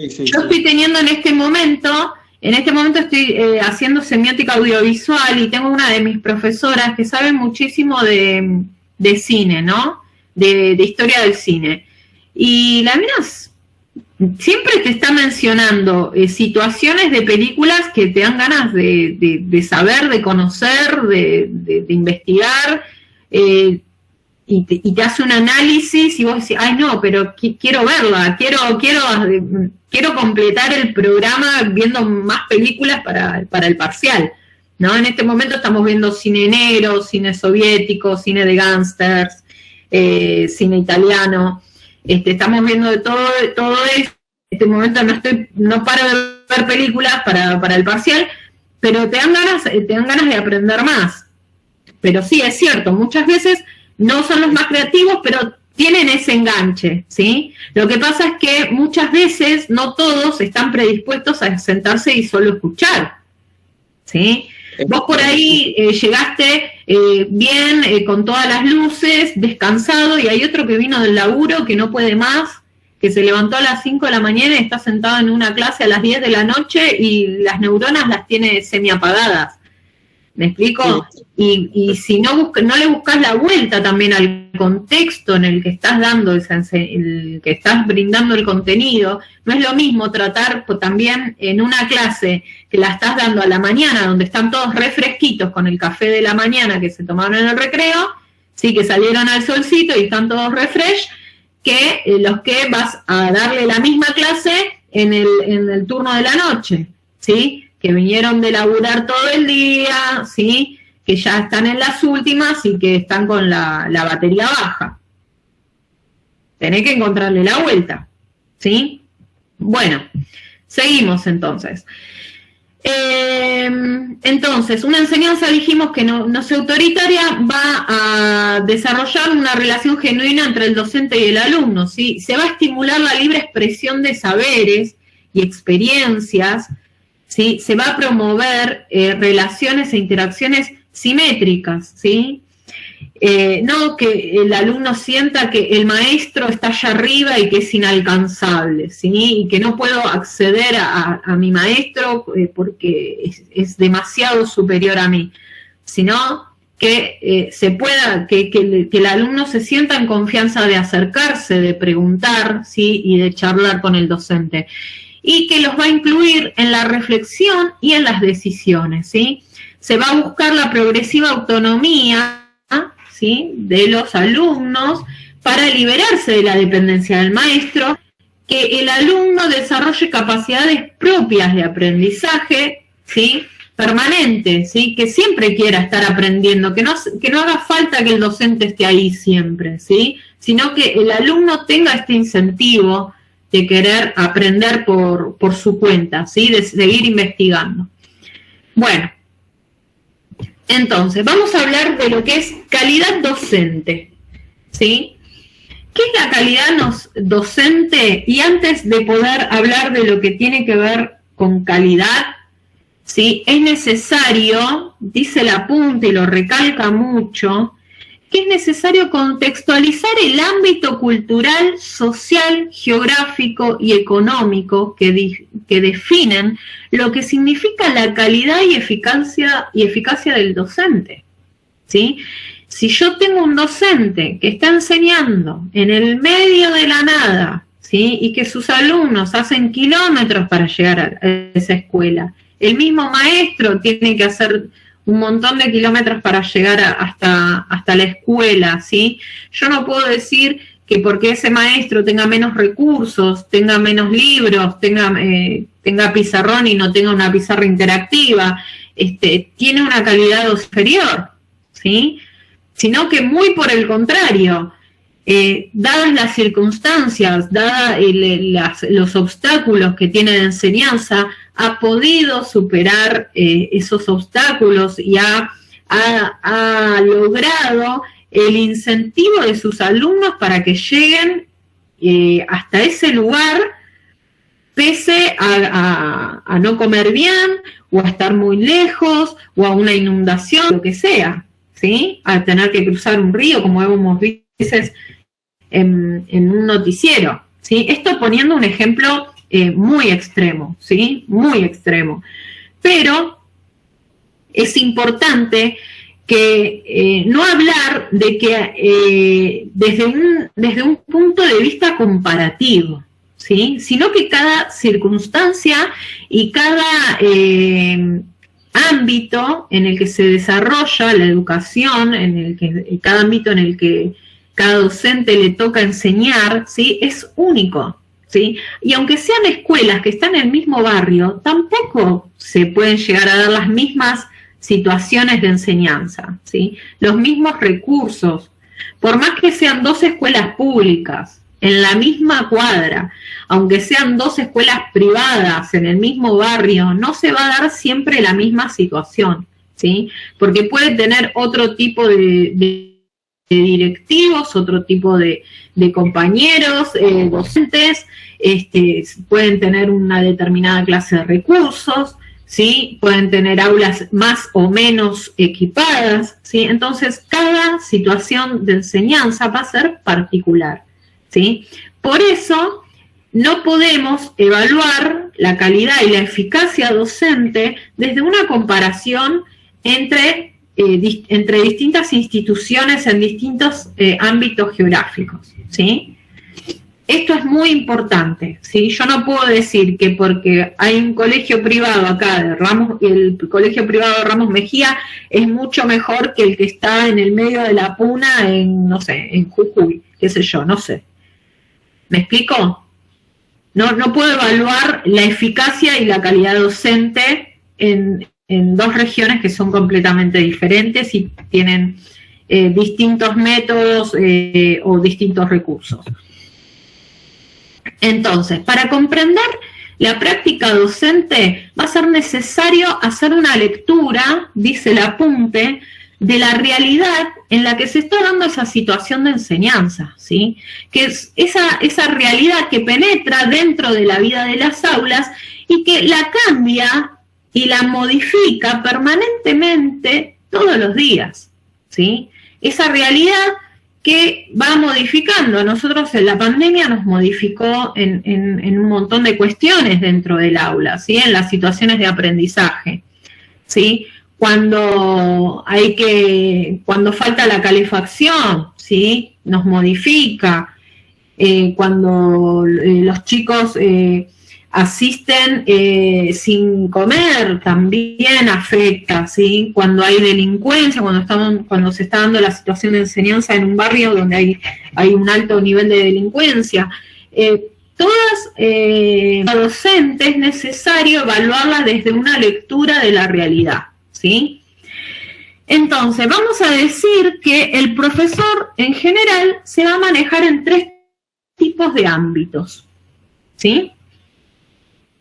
Sí. Yo estoy teniendo en este momento estoy haciendo semiótica audiovisual, y tengo una de mis profesoras que sabe muchísimo de cine, ¿no? De historia del cine. Y la mina siempre te está mencionando situaciones de películas que te dan ganas de saber, de conocer, de investigar, y te hace un análisis, y vos decís, ay no, pero quiero verla, quiero completar el programa viendo más películas para el parcial, ¿no? En este momento estamos viendo cine negro, cine soviético, cine de gángsters, cine italiano, estamos viendo de todo eso. En este momento no paro de ver películas para el parcial, pero te dan ganas de aprender más. Pero sí, es cierto, muchas veces no son los más creativos, pero tienen ese enganche, ¿sí? Lo que pasa es que muchas veces no todos están predispuestos a sentarse y solo escuchar, ¿sí? Vos por ahí llegaste bien, con todas las luces, descansado, y hay otro que vino del laburo que no puede más, que se levantó a las 5 de la mañana y está sentado en una clase a las 10 de la noche y las neuronas las tiene semiapagadas. ¿Me explico? Sí. Y si no le buscas la vuelta también al contexto en el que estás dando, el que estás brindando el contenido, no es lo mismo tratar también en una clase que la estás dando a la mañana, donde están todos refresquitos con el café de la mañana que se tomaron en el recreo, sí, que salieron al solcito y están todos refresh, que los que vas a darle la misma clase en el turno de la noche, ¿sí? Que vinieron de laburar todo el día, ¿sí? Que ya están en las últimas y que están con la batería baja. Tenés que encontrarle la vuelta, ¿sí? Bueno, seguimos entonces. Entonces, una enseñanza, dijimos que no sea autoritaria, va a desarrollar una relación genuina entre el docente y el alumno, ¿sí? Se va a estimular la libre expresión de saberes y experiencias, ¿sí? Se va a promover relaciones e interacciones simétricas, ¿sí? No que el alumno sienta que el maestro está allá arriba y que es inalcanzable, ¿sí? Y que no puedo acceder a mi maestro porque es demasiado superior a mí, sino que se pueda, que el alumno se sienta en confianza de acercarse, de preguntar, ¿sí? Y de charlar con el docente. Y que los va a incluir en la reflexión y en las decisiones, ¿sí? Se va a buscar la progresiva autonomía, ¿sí? De los alumnos para liberarse de la dependencia del maestro, que el alumno desarrolle capacidades propias de aprendizaje, ¿sí? Permanente, ¿sí? Que siempre quiera estar aprendiendo, que no haga falta que el docente esté ahí siempre, ¿sí? Sino que el alumno tenga este incentivo de querer aprender por su cuenta, ¿sí? De seguir investigando. Bueno, entonces, vamos a hablar de lo que es calidad docente, ¿sí? ¿Qué es la calidad docente? Y antes de poder hablar de lo que tiene que ver con calidad, ¿sí? Es necesario, dice el apunte y lo recalca mucho, que es necesario contextualizar el ámbito cultural, social, geográfico y económico que definen lo que significa la calidad y eficacia del docente, ¿sí? Si yo tengo un docente que está enseñando en el medio de la nada, ¿sí? Y que sus alumnos hacen kilómetros para llegar a esa escuela, el mismo maestro tiene que hacer un montón de kilómetros para llegar hasta la escuela, ¿sí? Yo no puedo decir que porque ese maestro tenga menos recursos, tenga menos libros, tenga pizarrón y no tenga una pizarra interactiva, tiene una calidad superior, ¿sí? Sino que muy por el contrario, dadas las circunstancias, dadas los obstáculos que tiene de enseñanza, ha podido superar esos obstáculos y ha logrado el incentivo de sus alumnos para que lleguen hasta ese lugar, pese a no comer bien, o a estar muy lejos, o a una inundación, lo que sea, ¿sí? A tener que cruzar un río, como hemos visto en un noticiero, ¿sí? Esto poniendo un ejemplo muy extremo, ¿sí? Muy extremo. Pero es importante que no hablar de que desde un punto de vista comparativo, ¿sí? Sino que cada circunstancia y cada ámbito en el que se desarrolla la educación, cada ámbito en el que cada docente le toca enseñar, ¿sí? Es único, ¿sí? Y aunque sean escuelas que están en el mismo barrio, tampoco se pueden llegar a dar las mismas situaciones de enseñanza, ¿sí? Los mismos recursos, por más que sean 2 escuelas públicas en la misma cuadra, aunque sean 2 escuelas privadas en el mismo barrio, no se va a dar siempre la misma situación, ¿sí? Porque puede tener otro tipo de directivos, otro tipo de compañeros, docentes, pueden tener una determinada clase de recursos, ¿sí? Pueden tener aulas más o menos equipadas, ¿sí? Entonces, cada situación de enseñanza va a ser particular, ¿sí? Por eso, no podemos evaluar la calidad y la eficacia docente desde una comparación entre distintas instituciones en distintos ámbitos geográficos, ¿sí? Esto es muy importante, ¿sí? Yo no puedo decir que porque hay un colegio privado acá, el colegio privado de Ramos Mejía es mucho mejor que el que está en el medio de la Puna en, no sé, en Jujuy, qué sé yo, no sé. ¿Me explico? No puedo evaluar la eficacia y la calidad docente en dos regiones que son completamente diferentes y tienen distintos métodos o distintos recursos. Entonces, para comprender la práctica docente va a ser necesario hacer una lectura, dice el apunte, de la realidad en la que se está dando esa situación de enseñanza, ¿sí? Que es esa realidad que penetra dentro de la vida de las aulas y que la cambia y la modifica permanentemente todos los días, ¿sí? Esa realidad que va modificando. A nosotros en la pandemia nos modificó en un montón de cuestiones dentro del aula, ¿sí? En las situaciones de aprendizaje, ¿sí? Cuando falta la calefacción, ¿sí? Nos modifica. Cuando los chicos asisten sin comer, también afecta, ¿sí? Cuando hay delincuencia, cuando se está dando la situación de enseñanza en un barrio donde hay un alto nivel de delincuencia. Todas docentes es necesario evaluarla desde una lectura de la realidad, ¿sí? Entonces, vamos a decir que el profesor en general se va a manejar en 3 tipos de ámbitos, ¿sí?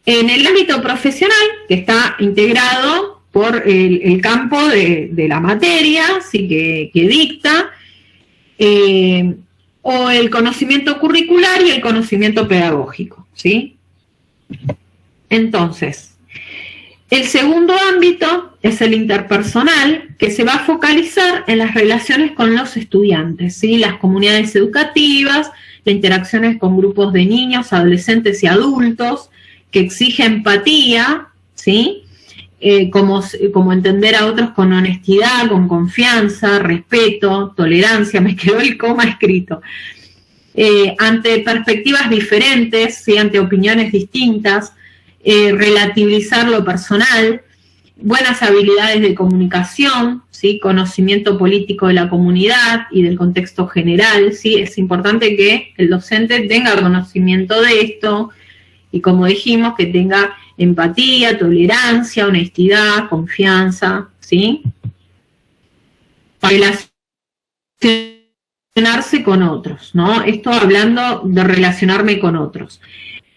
En el ámbito profesional, que está integrado por el campo de la materia, ¿sí? que dicta, o el conocimiento curricular y el conocimiento pedagógico, ¿sí? Entonces, el segundo ámbito es el interpersonal, que se va a focalizar en las relaciones con los estudiantes, ¿sí? Las comunidades educativas, las interacciones con grupos de niños, adolescentes y adultos, que exige empatía, ¿sí? Como entender a otros con honestidad, con confianza, respeto, tolerancia, me quedó el coma escrito, ante perspectivas diferentes, ¿sí? Ante opiniones distintas, relativizar lo personal, buenas habilidades de comunicación, ¿sí? Conocimiento político de la comunidad y del contexto general, ¿sí? Es importante que el docente tenga conocimiento de esto, y como dijimos, que tenga empatía, tolerancia, honestidad, confianza, ¿sí? Para relacionarse con otros, ¿no? Esto hablando de relacionarme con otros.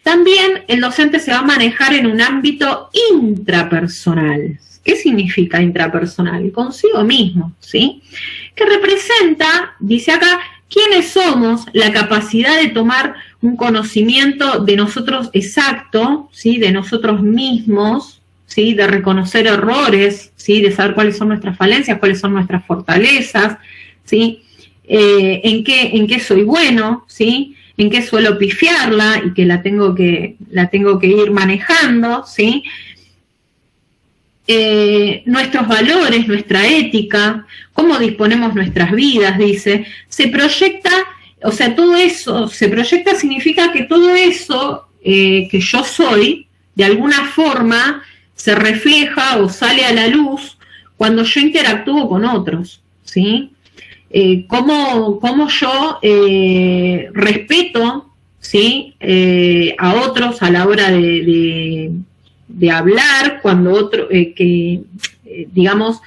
También el docente se va a manejar en un ámbito intrapersonal. ¿Qué significa intrapersonal? Consigo mismo, ¿sí? Que representa, dice acá, quiénes somos, la capacidad de tomar un conocimiento de nosotros exacto, ¿sí? De nosotros mismos, ¿sí? De reconocer errores, ¿sí? De saber cuáles son nuestras falencias, cuáles son nuestras fortalezas, ¿sí? En qué soy bueno, ¿sí? En qué suelo pifiarla y que la tengo que ir manejando, ¿sí? Nuestros valores, nuestra ética, cómo disponemos nuestras vidas, dice, se proyecta, o sea, todo eso, se proyecta significa que todo eso que yo soy, de alguna forma, se refleja o sale a la luz cuando yo interactúo con otros, ¿sí? Cómo yo respeto, ¿sí? A otros a la hora de hablar, cuando otro, digamos,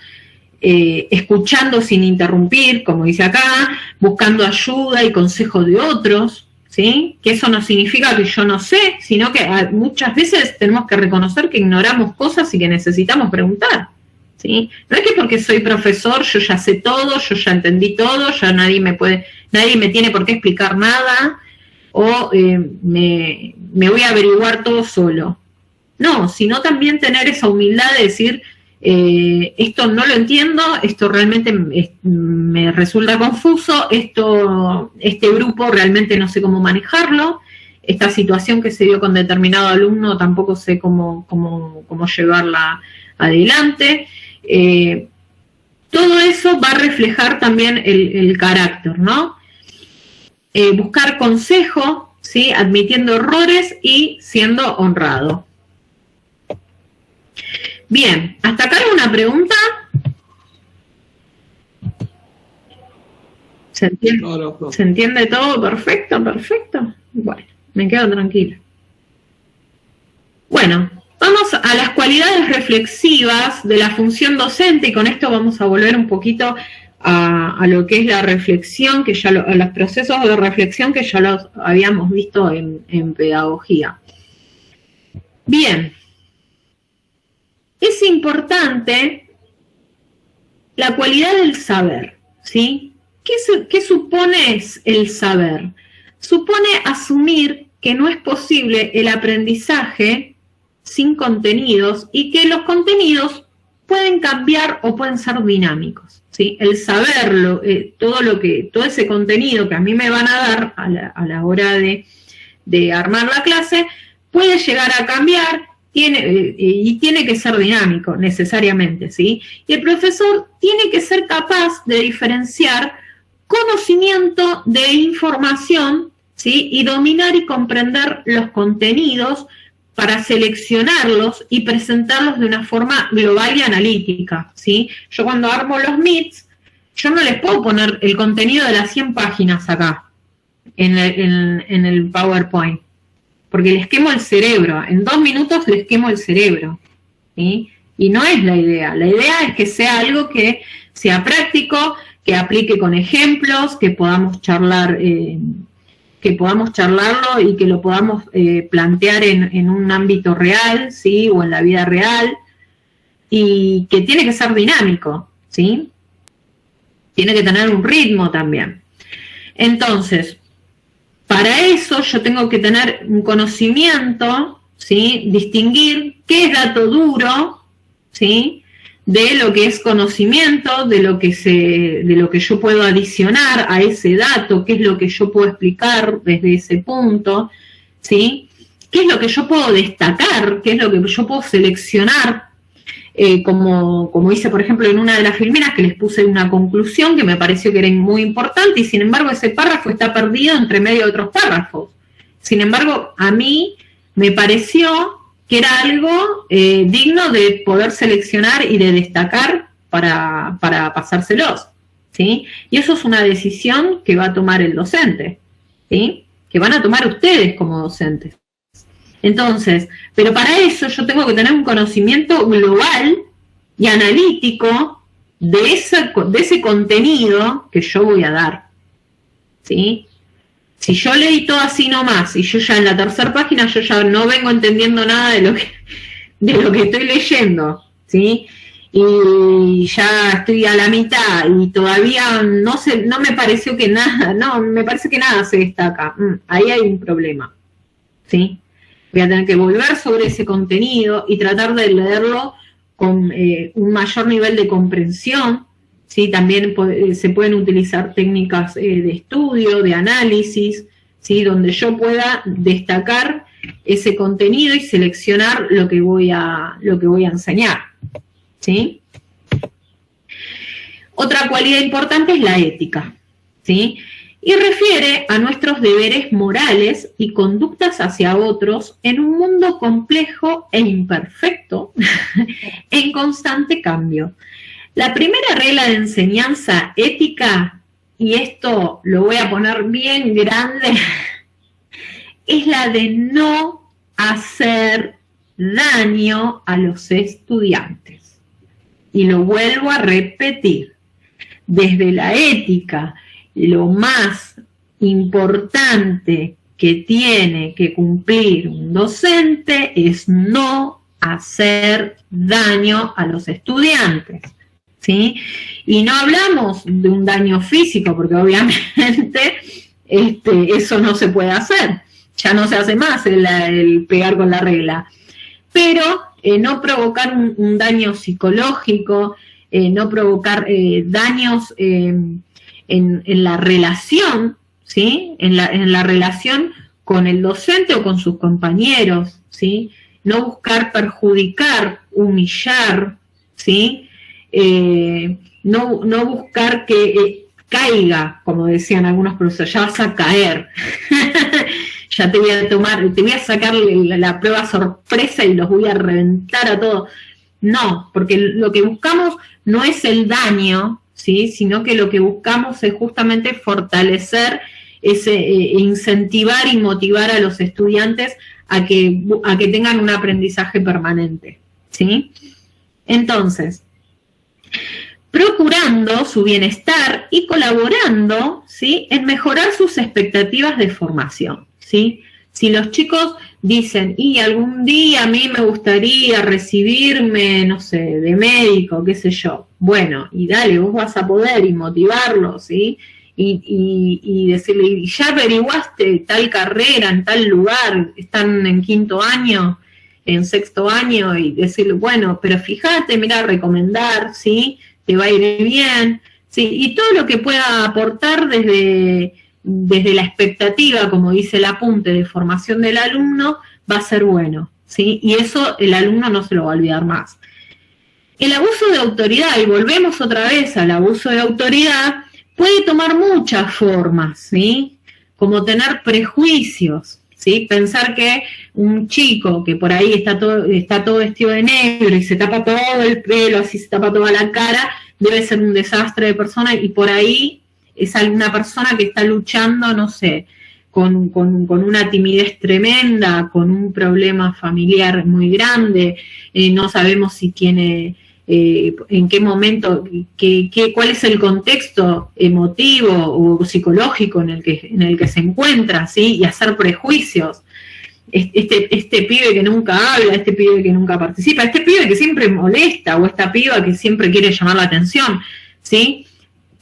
escuchando sin interrumpir, como dice acá, buscando ayuda y consejo de otros, ¿sí? Que eso no significa que yo no sé, sino que muchas veces tenemos que reconocer que ignoramos cosas y que necesitamos preguntar, ¿sí? No es que porque soy profesor yo ya sé todo, yo ya entendí todo, ya nadie me tiene por qué explicar nada, o me voy a averiguar todo solo. No, sino también tener esa humildad de decir, esto no lo entiendo, esto realmente me resulta confuso, este grupo realmente no sé cómo manejarlo, esta situación que se dio con determinado alumno tampoco sé cómo llevarla adelante. Todo eso va a reflejar también el carácter, ¿no? Buscar consejo, ¿sí? Admitiendo errores y siendo honrado. Bien, ¿hasta acá hay una pregunta? ¿Se entiende? No. ¿Se entiende todo? Perfecto, perfecto. Bueno, me quedo tranquila. Bueno, vamos a las cualidades reflexivas de la función docente y con esto vamos a volver un poquito a lo que es la reflexión, a los procesos de reflexión que ya los habíamos visto en pedagogía. Bien. Es importante la cualidad del saber, ¿sí? ¿Qué supone el saber? Supone asumir que no es posible el aprendizaje sin contenidos y que los contenidos pueden cambiar o pueden ser dinámicos, ¿sí? El saberlo, todo ese contenido que a mí me van a dar a la hora de armar la clase, puede llegar a cambiar. Tiene que ser dinámico necesariamente, ¿sí? Y el profesor tiene que ser capaz de diferenciar conocimiento de información, ¿sí? Y dominar y comprender los contenidos para seleccionarlos y presentarlos de una forma global y analítica, ¿sí? Yo cuando armo los MITs, yo no les puedo poner el contenido de las 100 páginas acá, en el PowerPoint. Porque les quemo el cerebro, en 2 minutos les quemo el cerebro, ¿sí? Y no es la idea es que sea algo que sea práctico, que aplique con ejemplos, que podamos charlarlo y que lo podamos plantear en un ámbito real, ¿sí? O en la vida real, y que tiene que ser dinámico, ¿sí? Tiene que tener un ritmo también. Entonces, para eso yo tengo que tener un conocimiento, ¿sí? Distinguir qué es dato duro, ¿sí? De lo que es conocimiento, de lo que yo puedo adicionar a ese dato, qué es lo que yo puedo explicar desde ese punto, ¿sí? Qué es lo que yo puedo destacar, qué es lo que yo puedo seleccionar, como hice, por ejemplo, en una de las filmeras que les puse una conclusión que me pareció que era muy importante y sin embargo ese párrafo está perdido entre medio de otros párrafos. Sin embargo, a mí me pareció que era algo digno de poder seleccionar y de destacar para pasárselos, ¿sí? Y eso es una decisión que va a tomar el docente, ¿sí? Que van a tomar ustedes como docentes. Entonces, pero para eso yo tengo que tener un conocimiento global y analítico de ese contenido que yo voy a dar, ¿sí? Si yo leí todo así nomás y yo ya en la tercera página yo ya no vengo entendiendo nada de lo que estoy leyendo, ¿sí? Y ya estoy a la mitad y todavía no me pareció que nada, me parece que nada se destaca. Ahí hay un problema, ¿sí? Voy a tener que volver sobre ese contenido y tratar de leerlo con un mayor nivel de comprensión, ¿sí? También se pueden utilizar técnicas de estudio, de análisis, ¿sí? Donde yo pueda destacar ese contenido y seleccionar lo que voy a enseñar, ¿sí? Otra cualidad importante es la ética, ¿sí? Y refiere a nuestros deberes morales y conductas hacia otros en un mundo complejo e imperfecto, en constante cambio. La primera regla de enseñanza ética, y esto lo voy a poner bien grande, es la de no hacer daño a los estudiantes. Y lo vuelvo a repetir, desde la ética, lo más importante que tiene que cumplir un docente es no hacer daño a los estudiantes, ¿sí? Y no hablamos de un daño físico, porque obviamente eso no se puede hacer, ya no se hace más el pegar con la regla. pero no provocar un daño psicológico, no provocar daños en la relación, ¿sí? En la relación con el docente o con sus compañeros, ¿sí? No buscar perjudicar, humillar, ¿sí? No buscar que caiga, como decían algunos profesores, ya vas a caer, ya te voy a sacar la prueba sorpresa y los voy a reventar a todos. No, porque lo que buscamos no es el daño, ¿sí? Sino que lo que buscamos es justamente fortalecer incentivar y motivar a los estudiantes a que tengan un aprendizaje permanente, ¿sí? Entonces, procurando su bienestar y colaborando, ¿sí?, en mejorar sus expectativas de formación, ¿sí? Si los chicos dicen, y algún día a mí me gustaría recibirme, no sé, de médico, qué sé yo, bueno, y dale, vos vas a poder, y motivarlos, ¿sí? Y decirle, ¿y ya averiguaste tal carrera en tal lugar? Están en 5º año, en 6º año, y decirle, bueno, pero fíjate, mira, recomendar, ¿sí?, te va a ir bien, ¿sí? Y todo lo que pueda aportar desde la expectativa, como dice el apunte de formación del alumno, va a ser bueno, ¿sí? Y eso el alumno no se lo va a olvidar más. El abuso de autoridad, y volvemos otra vez al abuso de autoridad, puede tomar muchas formas, ¿sí? Como tener prejuicios, ¿sí? Pensar que un chico que por ahí está todo vestido de negro y se tapa todo el pelo, así se tapa toda la cara, debe ser un desastre de persona, y por ahí es alguna persona que está luchando, no sé, con una timidez tremenda, con un problema familiar muy grande, no sabemos si tiene... en qué momento, cuál es el contexto emotivo o psicológico en el que se encuentra, ¿sí? Y hacer prejuicios. Este pibe que nunca habla, este pibe que nunca participa, este pibe que siempre molesta, o esta piba que siempre quiere llamar la atención, ¿sí?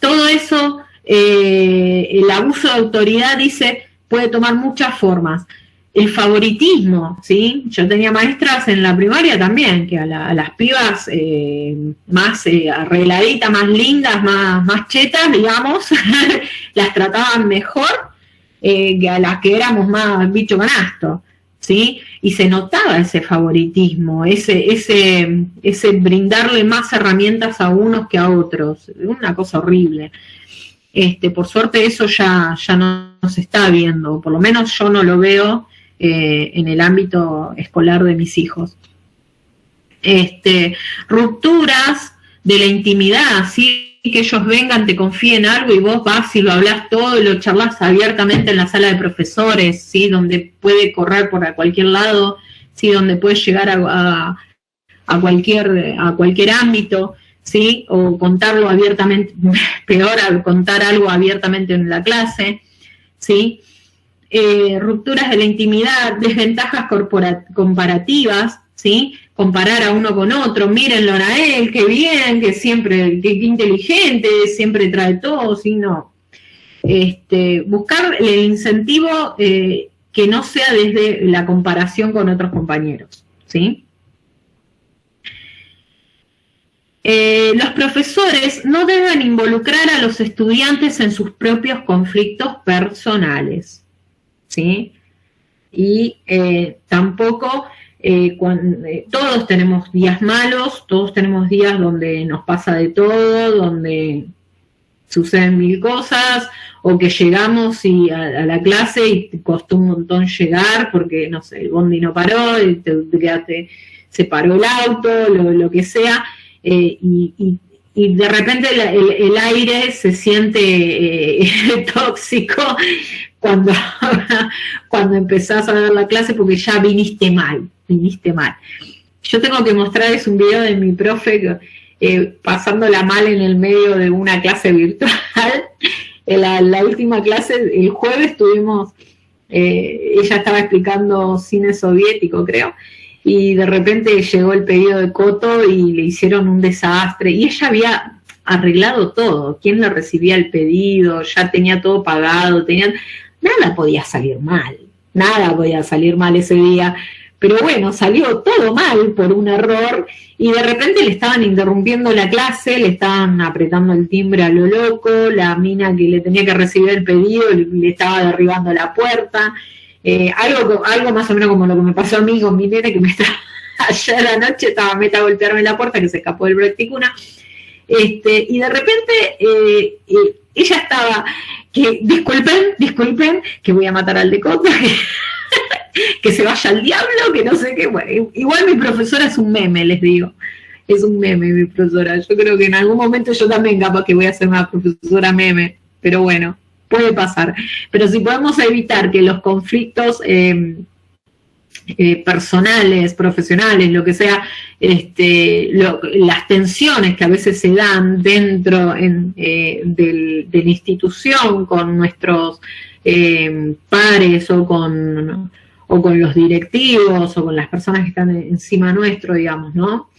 Todo eso, el abuso de autoridad, dice, puede tomar muchas formas. El favoritismo, ¿sí? Yo tenía maestras en la primaria también, que a las pibas más arregladitas, más lindas, más chetas, digamos, las trataban mejor que a las que éramos más bicho canasto, ¿sí? Y se notaba ese favoritismo, ese brindarle más herramientas a unos que a otros, una cosa horrible. Por suerte eso ya no se está viendo, por lo menos yo no lo veo en el ámbito escolar de mis hijos. Rupturas de la intimidad, ¿sí? Que ellos vengan, te confíen algo y vos vas y lo hablas todo y lo charlas abiertamente en la sala de profesores, ¿sí? Donde puede correr por cualquier lado, ¿sí? Donde puede llegar a cualquier ámbito, ¿sí? O contarlo abiertamente, peor contar algo abiertamente en la clase, ¿sí? Rupturas de la intimidad, desventajas comparativas, ¿sí? Comparar a uno con otro, mírenlo a él, qué bien, qué inteligente, siempre trae todo, ¿sí? No. Buscar el incentivo que no sea desde la comparación con otros compañeros, ¿sí? Los profesores no deben involucrar a los estudiantes en sus propios conflictos personales, ¿sí? Y tampoco, todos tenemos días malos, todos tenemos días donde nos pasa de todo, donde suceden 1000 cosas, o que llegamos a la clase y te costó un montón llegar porque, no sé, el bondi no paró, y te quedaste, se paró el auto, lo que sea, y de repente el aire se siente tóxico cuando empezás a dar la clase porque ya viniste mal. Yo tengo que mostrarles un video de mi profe pasándola mal en el medio de una clase virtual. La última clase, el jueves tuvimos, ella estaba explicando cine soviético, creo, y de repente llegó el pedido de Coto y le hicieron un desastre, y ella había arreglado todo, quién le recibía el pedido, ya tenía todo pagado, nada podía salir mal ese día, pero bueno, salió todo mal por un error y de repente le estaban interrumpiendo la clase, le estaban apretando el timbre a lo loco, la mina que le tenía que recibir el pedido le estaba derribando la puerta, algo más o menos como lo que me pasó a mí con mi nene que ayer anoche estaba meta a golpearme la puerta, que se escapó del Brexticuna, y de repente ella estaba, que disculpen, que voy a matar al Decote, que se vaya al diablo, que no sé qué. Bueno, igual mi profesora es un meme, les digo. Es un meme mi profesora. Yo creo que en algún momento yo también capaz que voy a ser una profesora meme. Pero bueno, puede pasar. Pero si podemos evitar que los conflictos personales, profesionales, lo que sea, las tensiones que a veces se dan dentro de la institución con nuestros pares o con los directivos o con las personas que están encima nuestro, digamos, ¿no?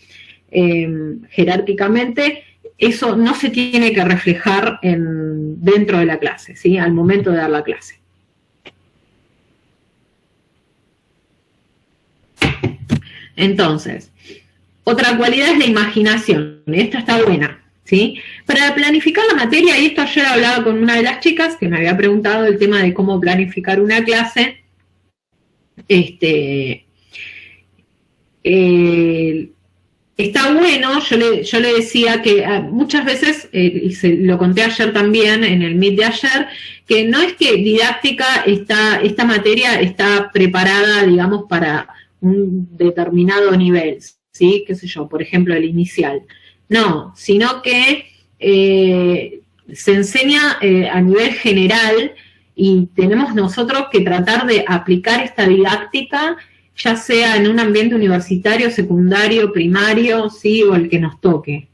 Jerárquicamente, eso no se tiene que reflejar dentro de la clase, ¿sí? Al momento de dar la clase. Entonces, otra cualidad es la imaginación. Esta está buena, ¿sí? Para planificar la materia, y esto ayer hablaba con una de las chicas que me había preguntado el tema de cómo planificar una clase. Está bueno, yo le decía que muchas veces, y lo conté ayer también en el Meet de ayer, que no es que didáctica esta materia está preparada, digamos, para un determinado nivel, ¿sí? Qué sé yo, por ejemplo, el inicial. No, sino que se enseña a nivel general y tenemos nosotros que tratar de aplicar esta didáctica, ya sea en un ambiente universitario, secundario, primario, sí, o el que nos toque.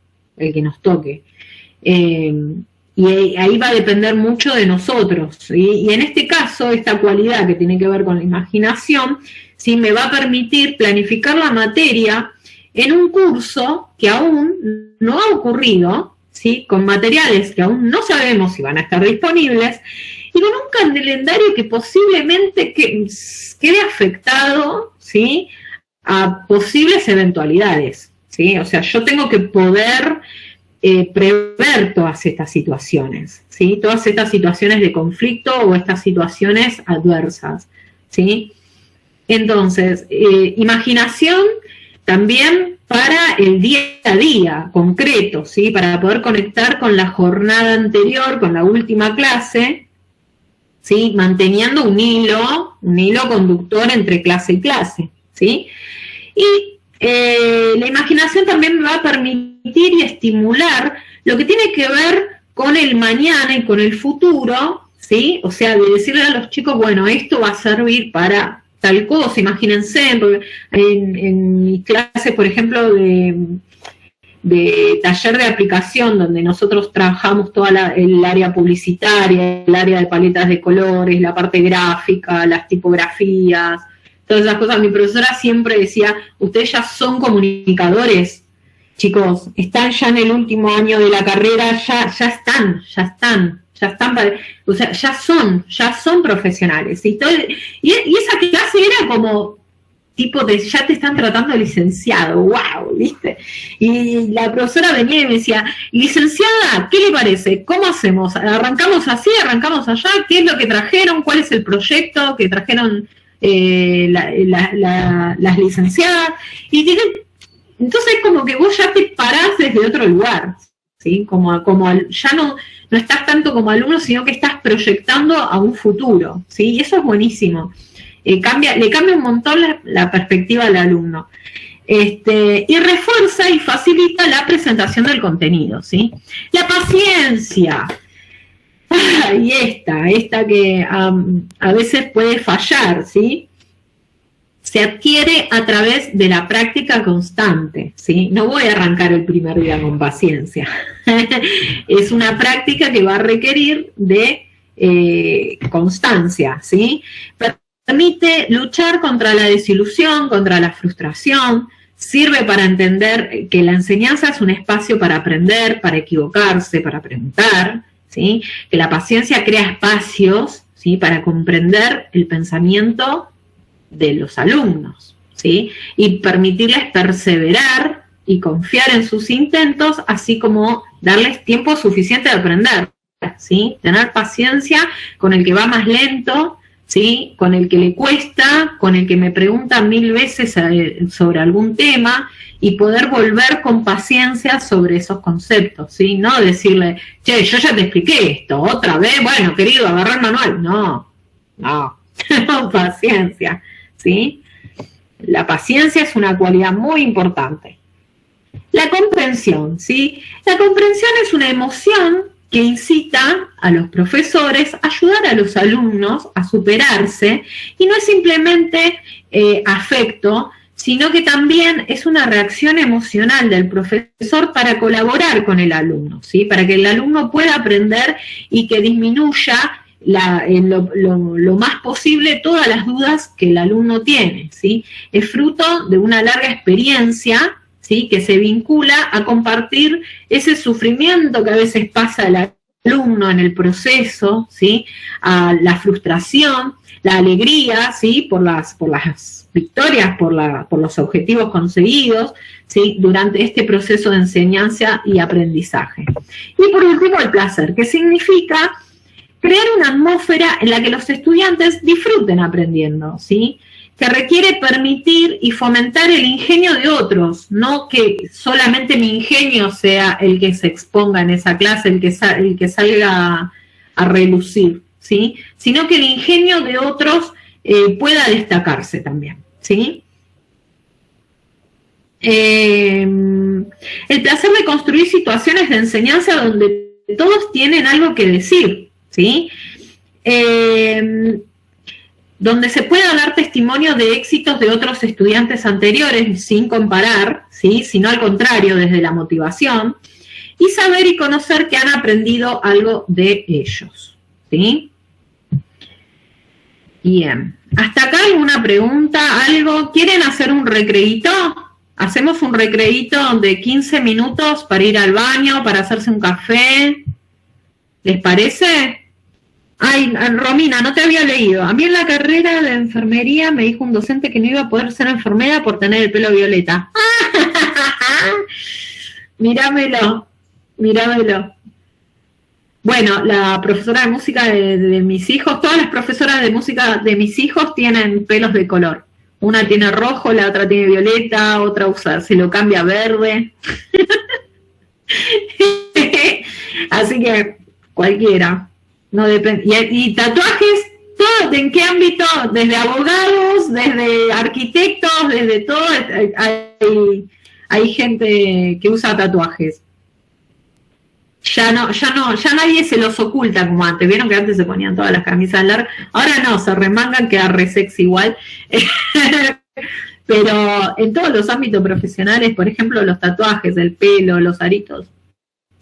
Y ahí va a depender mucho de nosotros, ¿sí? Y en este caso, esta cualidad que tiene que ver con la imaginación, sí, me va a permitir planificar la materia en un curso que aún no ha ocurrido, ¿sí? Con materiales que aún no sabemos si van a estar disponibles, y con un calendario que posiblemente quede afectado, ¿sí? A posibles eventualidades, ¿sí? O sea, yo tengo que poder prever todas estas situaciones, ¿sí? Todas estas situaciones de conflicto o estas situaciones adversas, ¿sí? Entonces, imaginación también para el día a día, concreto, ¿sí? Para poder conectar con la jornada anterior, con la última clase, ¿sí? Manteniendo un hilo conductor entre clase y clase, ¿sí? Y la imaginación también me va a permitir y estimular lo que tiene que ver con el mañana y con el futuro, ¿sí? O sea, de decirle a los chicos, bueno, esto va a servir para tal cosa, imagínense, en mi clase, por ejemplo, de taller de aplicación, donde nosotros trabajamos toda el área publicitaria, el área de paletas de colores, la parte gráfica, las tipografías, todas esas cosas. Mi profesora siempre decía, ustedes ya son comunicadores, chicos, están ya en el último año de la carrera, ya están, o sea, ya son profesionales. Y esa clase era como, tipo, ya te están tratando de licenciado, wow, ¿viste? Y la profesora venía y me decía, licenciada, ¿qué le parece? ¿Cómo hacemos? ¿Arrancamos así? ¿Arrancamos allá? ¿Qué es lo que trajeron? ¿Cuál es el proyecto que trajeron las licenciadas? Y entonces como que vos ya te parás desde otro lugar, ¿sí? Como ya no estás tanto como alumno, sino que estás proyectando a un futuro, ¿sí? Y eso es buenísimo. Le cambia un montón la perspectiva al alumno. Y refuerza y facilita la presentación del contenido, ¿sí? La paciencia. Y esta que a veces puede fallar, ¿sí? Se adquiere a través de la práctica constante, ¿sí? No voy a arrancar el primer día con paciencia. Es una práctica que va a requerir de constancia, ¿sí? Permite luchar contra la desilusión, contra la frustración, sirve para entender que la enseñanza es un espacio para aprender, para equivocarse, para preguntar, ¿sí? Que la paciencia crea espacios, ¿sí? Para comprender el pensamiento de los alumnos, ¿sí? Y permitirles perseverar y confiar en sus intentos, así como darles tiempo suficiente de aprender, ¿sí? Tener paciencia con el que va más lento, ¿sí? Con el que le cuesta, con el que me pregunta 1000 veces sobre algún tema, y poder volver con paciencia sobre esos conceptos, ¿sí? No decirle, che, yo ya te expliqué esto, otra vez, bueno, querido, agarrar el manual. No, paciencia, ¿sí? La paciencia es una cualidad muy importante. La comprensión, ¿sí? La comprensión es una emoción que incita a los profesores a ayudar a los alumnos a superarse, y no es simplemente afecto, sino que también es una reacción emocional del profesor para colaborar con el alumno, ¿sí? Para que el alumno pueda aprender y que disminuya lo más posible todas las dudas que el alumno tiene, ¿sí? Es fruto de una larga experiencia, ¿sí? Que se vincula a compartir ese sufrimiento que a veces pasa el alumno en el proceso, ¿sí? A la frustración, la alegría, ¿sí? Por las victorias, por los objetivos conseguidos, ¿sí? Durante este proceso de enseñanza y aprendizaje. Y por último, el placer, que significa crear una atmósfera en la que los estudiantes disfruten aprendiendo, ¿sí? Que requiere permitir y fomentar el ingenio de otros, no que solamente mi ingenio sea el que se exponga en esa clase, el que salga a relucir, ¿sí? Sino que el ingenio de otros pueda destacarse también, ¿sí? El placer de construir situaciones de enseñanza donde todos tienen algo que decir, ¿sí? Donde se pueda dar testimonio de éxitos de otros estudiantes anteriores sin comparar, ¿sí? Sino al contrario, desde la motivación, y saber y conocer que han aprendido algo de ellos, ¿sí? Bien, hasta acá alguna pregunta, algo, ¿quieren hacer un recreíto? Hacemos un recreíto de 15 minutos para ir al baño, para hacerse un café, ¿les parece? Ay, Romina, no te había leído. A mí en la carrera de enfermería me dijo un docente que no iba a poder ser enfermera por tener el pelo violeta. Míramelo. Bueno, la profesora de música de mis hijos, todas las profesoras de música de mis hijos tienen pelos de color. Una tiene rojo, la otra tiene violeta, otra se lo cambia a verde. Así que cualquiera. No depende. Y tatuajes, todo, ¿en qué ámbito? Desde abogados, desde arquitectos, desde todo, hay gente que usa tatuajes. Ya nadie se los oculta como antes. Vieron que antes se ponían todas las camisas largas, ahora no, se remangan, queda re sexy igual. Pero en todos los ámbitos profesionales, por ejemplo, los tatuajes, el pelo, los aritos,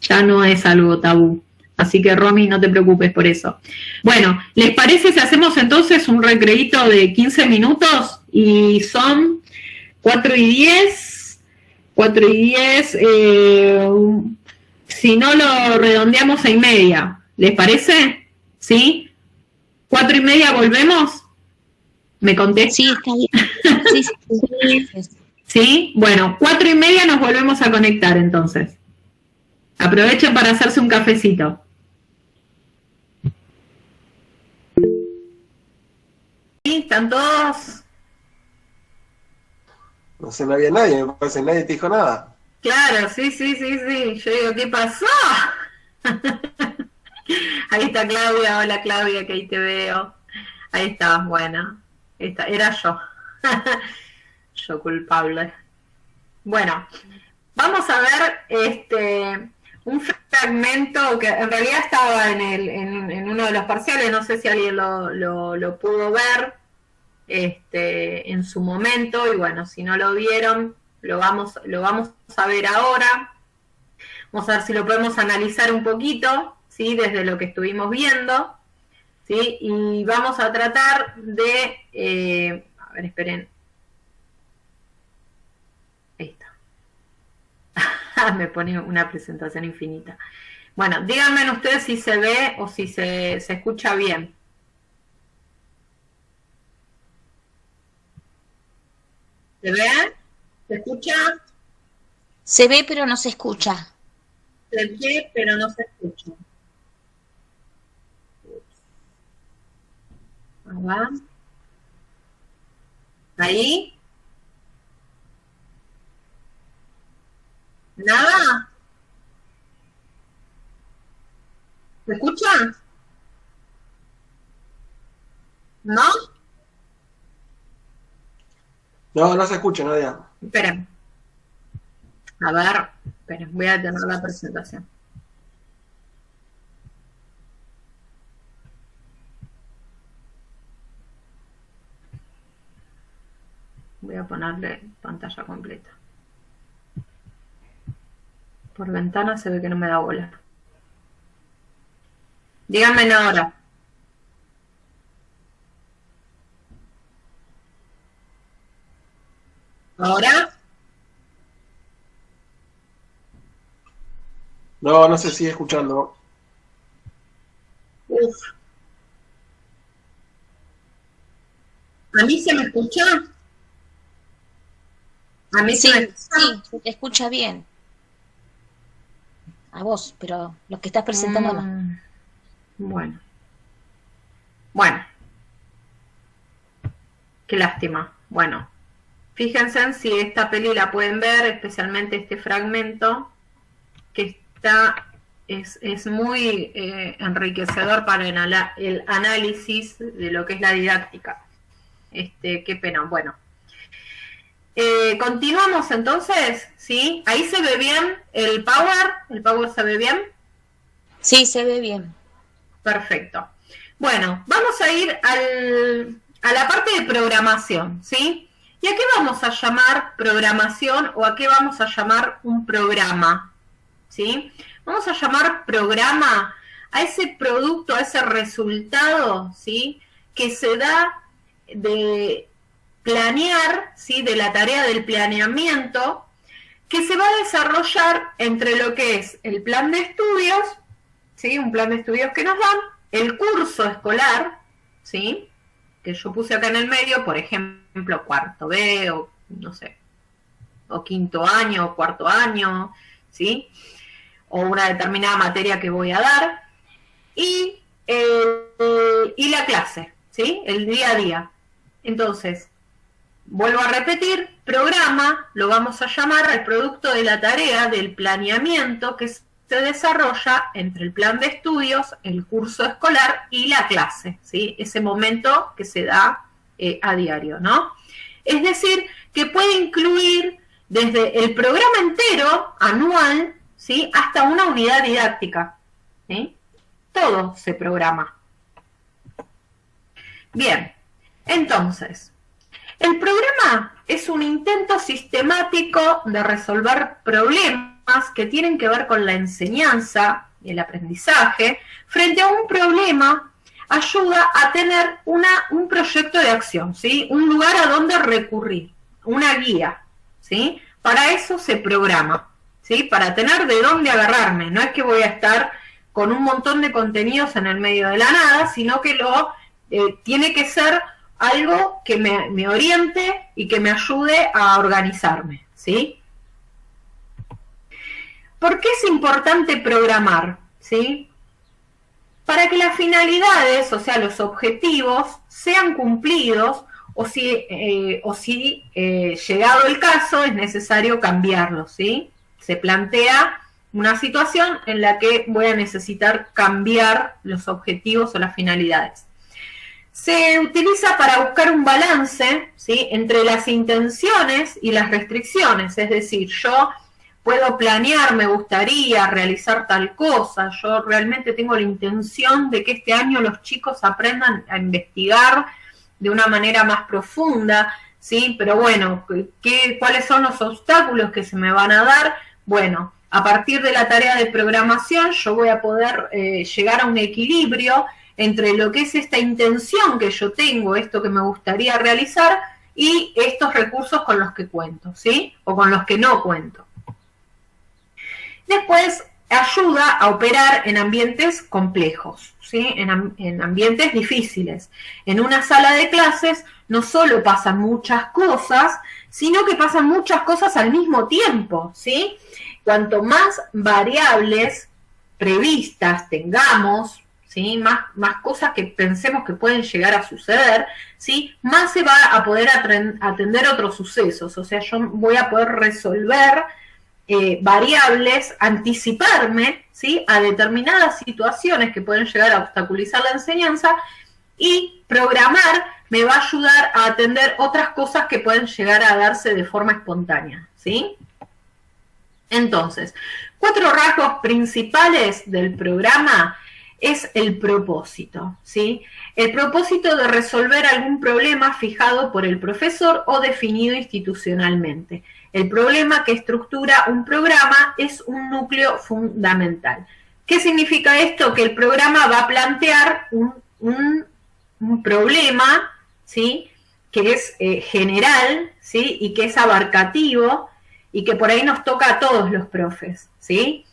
ya no es algo tabú. Así que, Romy, no te preocupes por eso. Bueno, ¿les parece si hacemos entonces un recreíto de 15 minutos? Y son 4:10. 4:10. Si no, lo redondeamos a 1:30. ¿Les parece? ¿Sí? 4:30, ¿volvemos? ¿Me contestas?
Sí, está bien. Sí.
¿Sí? Bueno, 4:30 nos volvemos a conectar entonces. Aprovechen para hacerse un cafecito. ¿Sí? ¿Están todos?
No sé, no había nadie, me parece, nadie te dijo nada.
Claro, sí. Yo digo, ¿qué pasó? Ahí está Claudia, hola Claudia, que ahí te veo. Ahí estabas, bueno. Era yo. Yo culpable. Bueno, vamos a ver un fragmento que en realidad estaba en uno de los parciales, no sé si alguien lo pudo ver en su momento, y bueno, si no lo vieron, lo vamos a ver ahora. Vamos a ver si lo podemos analizar un poquito, ¿sí? Desde lo que estuvimos viendo, ¿sí? Y vamos a tratar de... a ver, esperen. Ahí está. Me pone una presentación infinita. Bueno, díganme ustedes si se ve o si se escucha bien. ¿Se ve? ¿Se escucha?
Se ve, pero no se escucha.
Se ve, pero no se escucha. Ajá. ¿Ahí? ¿Nada? ¿Se escucha? ¿No?
No, no se escucha, Nadia.
Esperen. A ver, esperen, voy a tener la presentación. Voy a ponerle pantalla completa. Por ventana se ve que no me da bola. Díganme ahora. ¿Ahora?
No, no se sigue escuchando.
Uf. ¿A mí se me escucha? ¿A mí
Sí,
se me escucha?
sí, se te escucha bien. A vos, pero lo que estás presentando no.
Bueno. Bueno. Qué lástima. Bueno. Fíjense en si esta peli la pueden ver, especialmente este fragmento, que es muy enriquecedor para el análisis de lo que es la didáctica. Qué pena. Bueno. Continuamos entonces, ¿sí? Ahí se ve bien el power se ve bien.
Sí, se ve bien.
Perfecto. Bueno, vamos a ir a la parte de programación, ¿sí? ¿Y a qué vamos a llamar programación o a qué vamos a llamar un programa? ¿Sí? Vamos a llamar programa a ese producto, a ese resultado, ¿sí? Que se da de planear, ¿sí? De la tarea del planeamiento, que se va a desarrollar entre lo que es el plan de estudios, ¿sí? Un plan de estudios que nos dan, el curso escolar, ¿sí? Que yo puse acá en el medio, por ejemplo, cuarto B, o no sé, o quinto año, o cuarto año, ¿sí? O una determinada materia que voy a dar, y la clase, ¿sí? El día a día. Entonces, vuelvo a repetir, programa lo vamos a llamar al producto de la tarea del planeamiento que se desarrolla entre el plan de estudios, el curso escolar y la clase, ¿sí? Ese momento que se da a diario, ¿no? Es decir, que puede incluir desde el programa entero, anual, ¿sí? Hasta una unidad didáctica, ¿sí? Todo se programa. Bien, entonces, el programa es un intento sistemático de resolver problemas que tienen que ver con la enseñanza y el aprendizaje. Frente a un problema, ayuda a tener un proyecto de acción, ¿sí? Un lugar a donde recurrir, una guía, ¿sí? Para eso se programa, ¿sí? Para tener de dónde agarrarme. No es que voy a estar con un montón de contenidos en el medio de la nada, sino que tiene que ser algo que me oriente y que me ayude a organizarme, ¿sí? ¿Por qué es importante programar? ¿Sí? Para que las finalidades, o sea, los objetivos, sean cumplidos o si llegado el caso, es necesario cambiarlos, ¿sí? Se plantea una situación en la que voy a necesitar cambiar los objetivos o las finalidades. Se utiliza para buscar un balance, ¿sí? Entre las intenciones y las restricciones, es decir, yo puedo planear, me gustaría realizar tal cosa, yo realmente tengo la intención de que este año los chicos aprendan a investigar de una manera más profunda, ¿sí? Pero bueno, ¿cuáles son los obstáculos que se me van a dar? Bueno, a partir de la tarea de programación yo voy a poder llegar a un equilibrio entre lo que es esta intención que yo tengo, esto que me gustaría realizar, y estos recursos con los que cuento, ¿sí? O con los que no cuento. Después, ayuda a operar en ambientes complejos, ¿sí? En ambientes difíciles. En una sala de clases no solo pasan muchas cosas, sino que pasan muchas cosas al mismo tiempo, ¿sí? Cuanto más variables previstas tengamos, ¿sí? Más cosas que pensemos que pueden llegar a suceder, ¿sí? Más se va a poder atender otros sucesos, o sea, yo voy a poder resolver variables, anticiparme, ¿sí? A determinadas situaciones que pueden llegar a obstaculizar la enseñanza, y programar me va a ayudar a atender otras cosas que pueden llegar a darse de forma espontánea, ¿sí? Entonces, 4 rasgos principales del programa es el propósito, ¿sí? El propósito de resolver algún problema fijado por el profesor o definido institucionalmente. El problema que estructura un programa es un núcleo fundamental. ¿Qué significa esto? Que el programa va a plantear un problema, ¿sí? Que es general, ¿sí? Y que es abarcativo y que por ahí nos toca a todos los profes, ¿sí?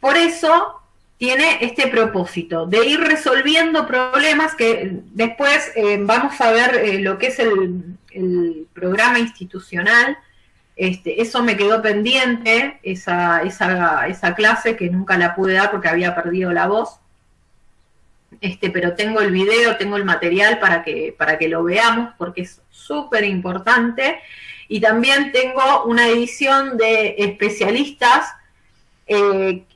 Por eso tiene este propósito de ir resolviendo problemas que después vamos a ver lo que es el programa institucional. Eso me quedó pendiente, esa clase que nunca la pude dar porque había perdido la voz. Pero tengo el video, tengo el material para que lo veamos, porque es súper importante. Y también tengo una edición de especialistas en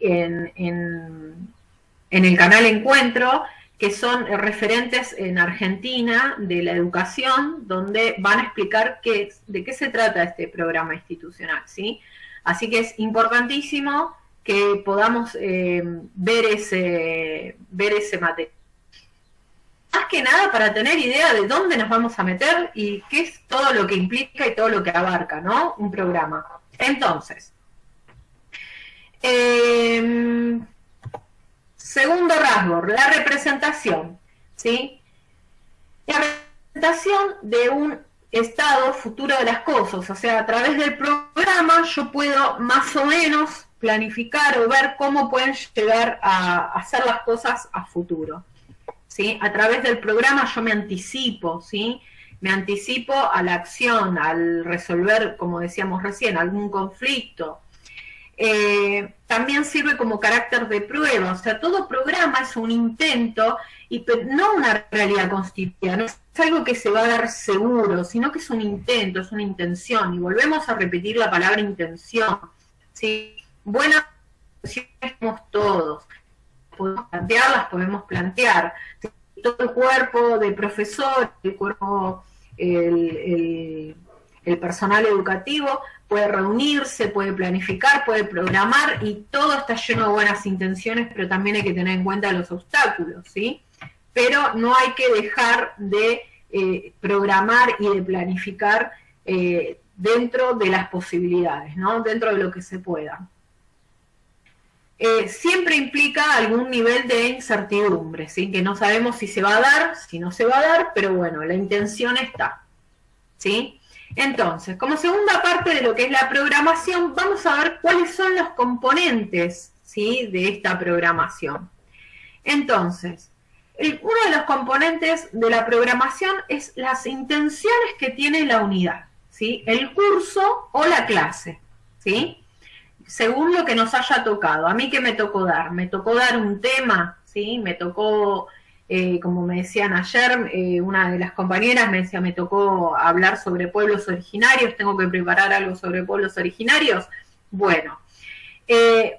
el canal Encuentro, que son referentes en Argentina de la educación, donde van a explicar de qué se trata este programa institucional, ¿sí? Así que es importantísimo que podamos ver ese material. Más que nada para tener idea de dónde nos vamos a meter y qué es todo lo que implica y todo lo que abarca, ¿no? Un programa. Entonces, segundo rasgo, la representación, ¿sí? La representación de un estado futuro de las cosas, o sea, a través del programa yo puedo más o menos planificar o ver cómo pueden llegar a hacer las cosas a futuro, ¿sí? A través del programa yo me anticipo, ¿sí? Me anticipo a la acción, al resolver, como decíamos recién, algún conflicto. También sirve como carácter de prueba, o sea, todo programa es un intento y no una realidad constituida, no es algo que se va a dar seguro, sino que es un intento, es una intención, y volvemos a repetir la palabra intención, ¿sí? Buenas intenciones somos todos, podemos plantear, ¿sí? Todo el cuerpo de profesor, el cuerpo, el personal educativo puede reunirse, puede planificar, puede programar, y todo está lleno de buenas intenciones, pero también hay que tener en cuenta los obstáculos, ¿sí? Pero no hay que dejar de programar y de planificar dentro de las posibilidades, ¿no? Dentro de lo que se pueda. Siempre implica algún nivel de incertidumbre, ¿sí? Que no sabemos si se va a dar, si no se va a dar, pero bueno, la intención está, ¿sí? Entonces, como segunda parte de lo que es la programación, vamos a ver cuáles son los componentes, ¿sí? De esta programación. Entonces, uno de los componentes de la programación es las intenciones que tiene la unidad, ¿sí? El curso o la clase, ¿sí? Según lo que nos haya tocado. A mí, ¿qué me tocó dar? Me tocó dar un tema, ¿sí? Me tocó, como me decían ayer, una de las compañeras me decía, me tocó hablar sobre pueblos originarios, tengo que preparar algo sobre pueblos originarios. Bueno,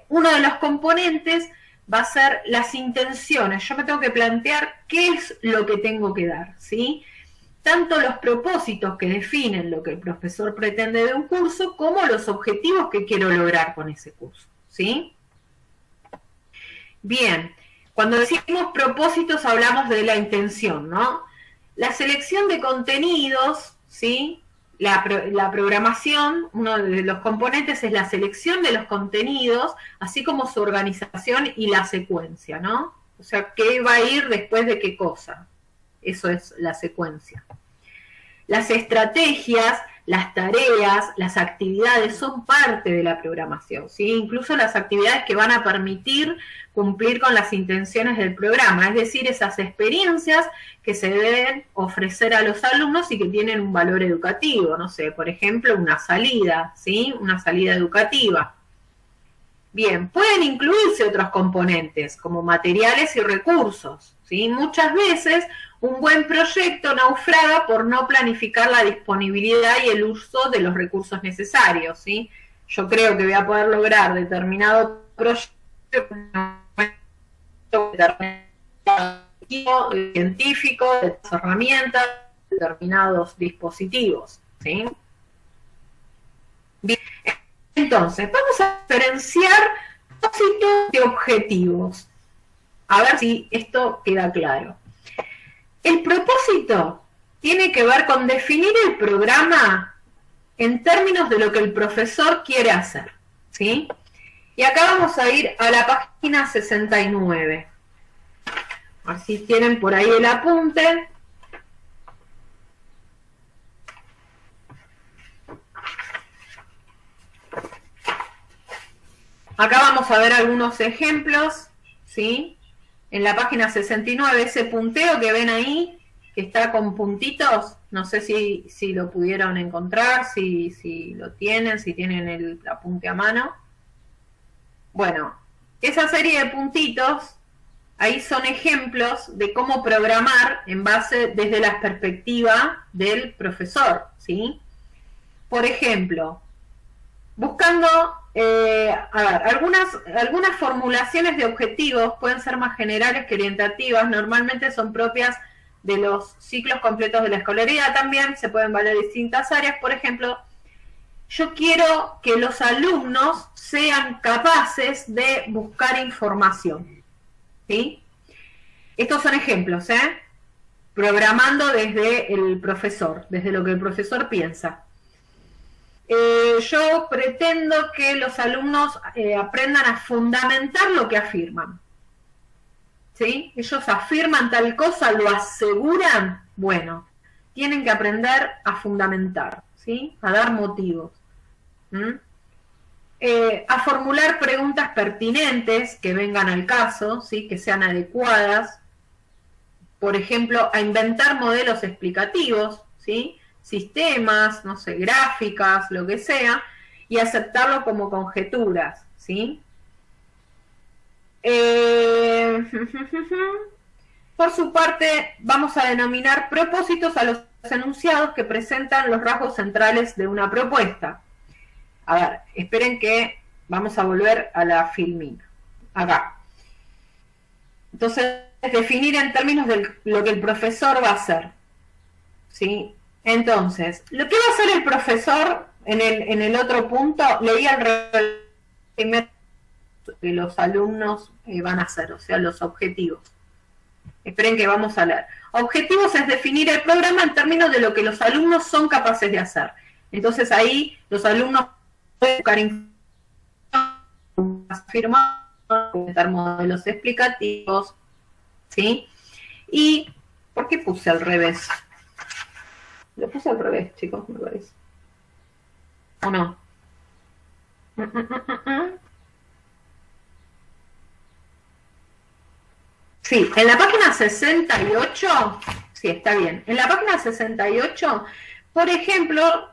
uno de los componentes va a ser las intenciones. Yo me tengo que plantear qué es lo que tengo que dar, ¿sí? Tanto los propósitos que definen lo que el profesor pretende de un curso, como los objetivos que quiero lograr con ese curso, ¿sí? Bien, cuando decimos propósitos hablamos de la intención, ¿no? La selección de contenidos, ¿sí? La programación, uno de los componentes es la selección de los contenidos, así como su organización y la secuencia, ¿no? O sea, ¿qué va a ir después de qué cosa? Eso es la secuencia. Las estrategias, las tareas, las actividades son parte de la programación, ¿sí? Incluso las actividades que van a permitir cumplir con las intenciones del programa, es decir, esas experiencias que se deben ofrecer a los alumnos y que tienen un valor educativo, no sé, por ejemplo, una salida, ¿sí? Una salida educativa. Bien, pueden incluirse otros componentes, como materiales y recursos, ¿sí? Muchas veces un buen proyecto naufraga por no planificar la disponibilidad y el uso de los recursos necesarios, ¿sí? Yo creo que voy a poder lograr determinado proyecto científico, de herramientas, determinados dispositivos, ¿sí? Bien. Entonces, vamos a diferenciar propósitos de objetivos. A ver si esto queda claro. El propósito tiene que ver con definir el programa en términos de lo que el profesor quiere hacer, ¿sí? Y acá vamos a ir a la página 69. Así tienen por ahí el apunte. Acá vamos a ver algunos ejemplos, ¿sí? En la página 69, ese punteo que ven ahí, que está con puntitos, no sé si lo pudieron encontrar, si lo tienen, si tienen el apunte a mano. Bueno, esa serie de puntitos, ahí son ejemplos de cómo programar en base desde la perspectiva del profesor, ¿sí? Por ejemplo, buscando, algunas formulaciones de objetivos pueden ser más generales que orientativas, normalmente son propias de los ciclos completos de la escolaridad, también se pueden valer distintas áreas. Por ejemplo, yo quiero que los alumnos sean capaces de buscar información, ¿sí? Estos son ejemplos, programando desde el profesor, desde lo que el profesor piensa. Yo pretendo que los alumnos aprendan a fundamentar lo que afirman, ¿sí? Ellos afirman tal cosa, lo aseguran, bueno, tienen que aprender a fundamentar, ¿sí? A dar motivos. A formular preguntas pertinentes que vengan al caso, ¿sí? Que sean adecuadas. Por ejemplo, a inventar modelos explicativos, ¿sí? Sistemas, no sé, gráficas, lo que sea, y aceptarlo como conjeturas, ¿sí? Por su parte, vamos a denominar propósitos a los enunciados que presentan los rasgos centrales de una propuesta. A ver, esperen que vamos a volver a la filmina. Acá. Entonces, definir en términos de lo que el profesor va a hacer, ¿sí? Entonces, lo que va a hacer el profesor en el otro punto, leía el primer que los alumnos van a hacer, o sea, los objetivos. Esperen que vamos a leer. Objetivos es definir el programa en términos de lo que los alumnos son capaces de hacer. Entonces ahí los alumnos pueden buscar información, afirmar, presentar modelos explicativos, ¿sí? Y, ¿por qué puse al revés? Lo puse al revés, chicos, me parece. ¿O no? Sí, en la página 68, sí, está bien. En la página 68, por ejemplo,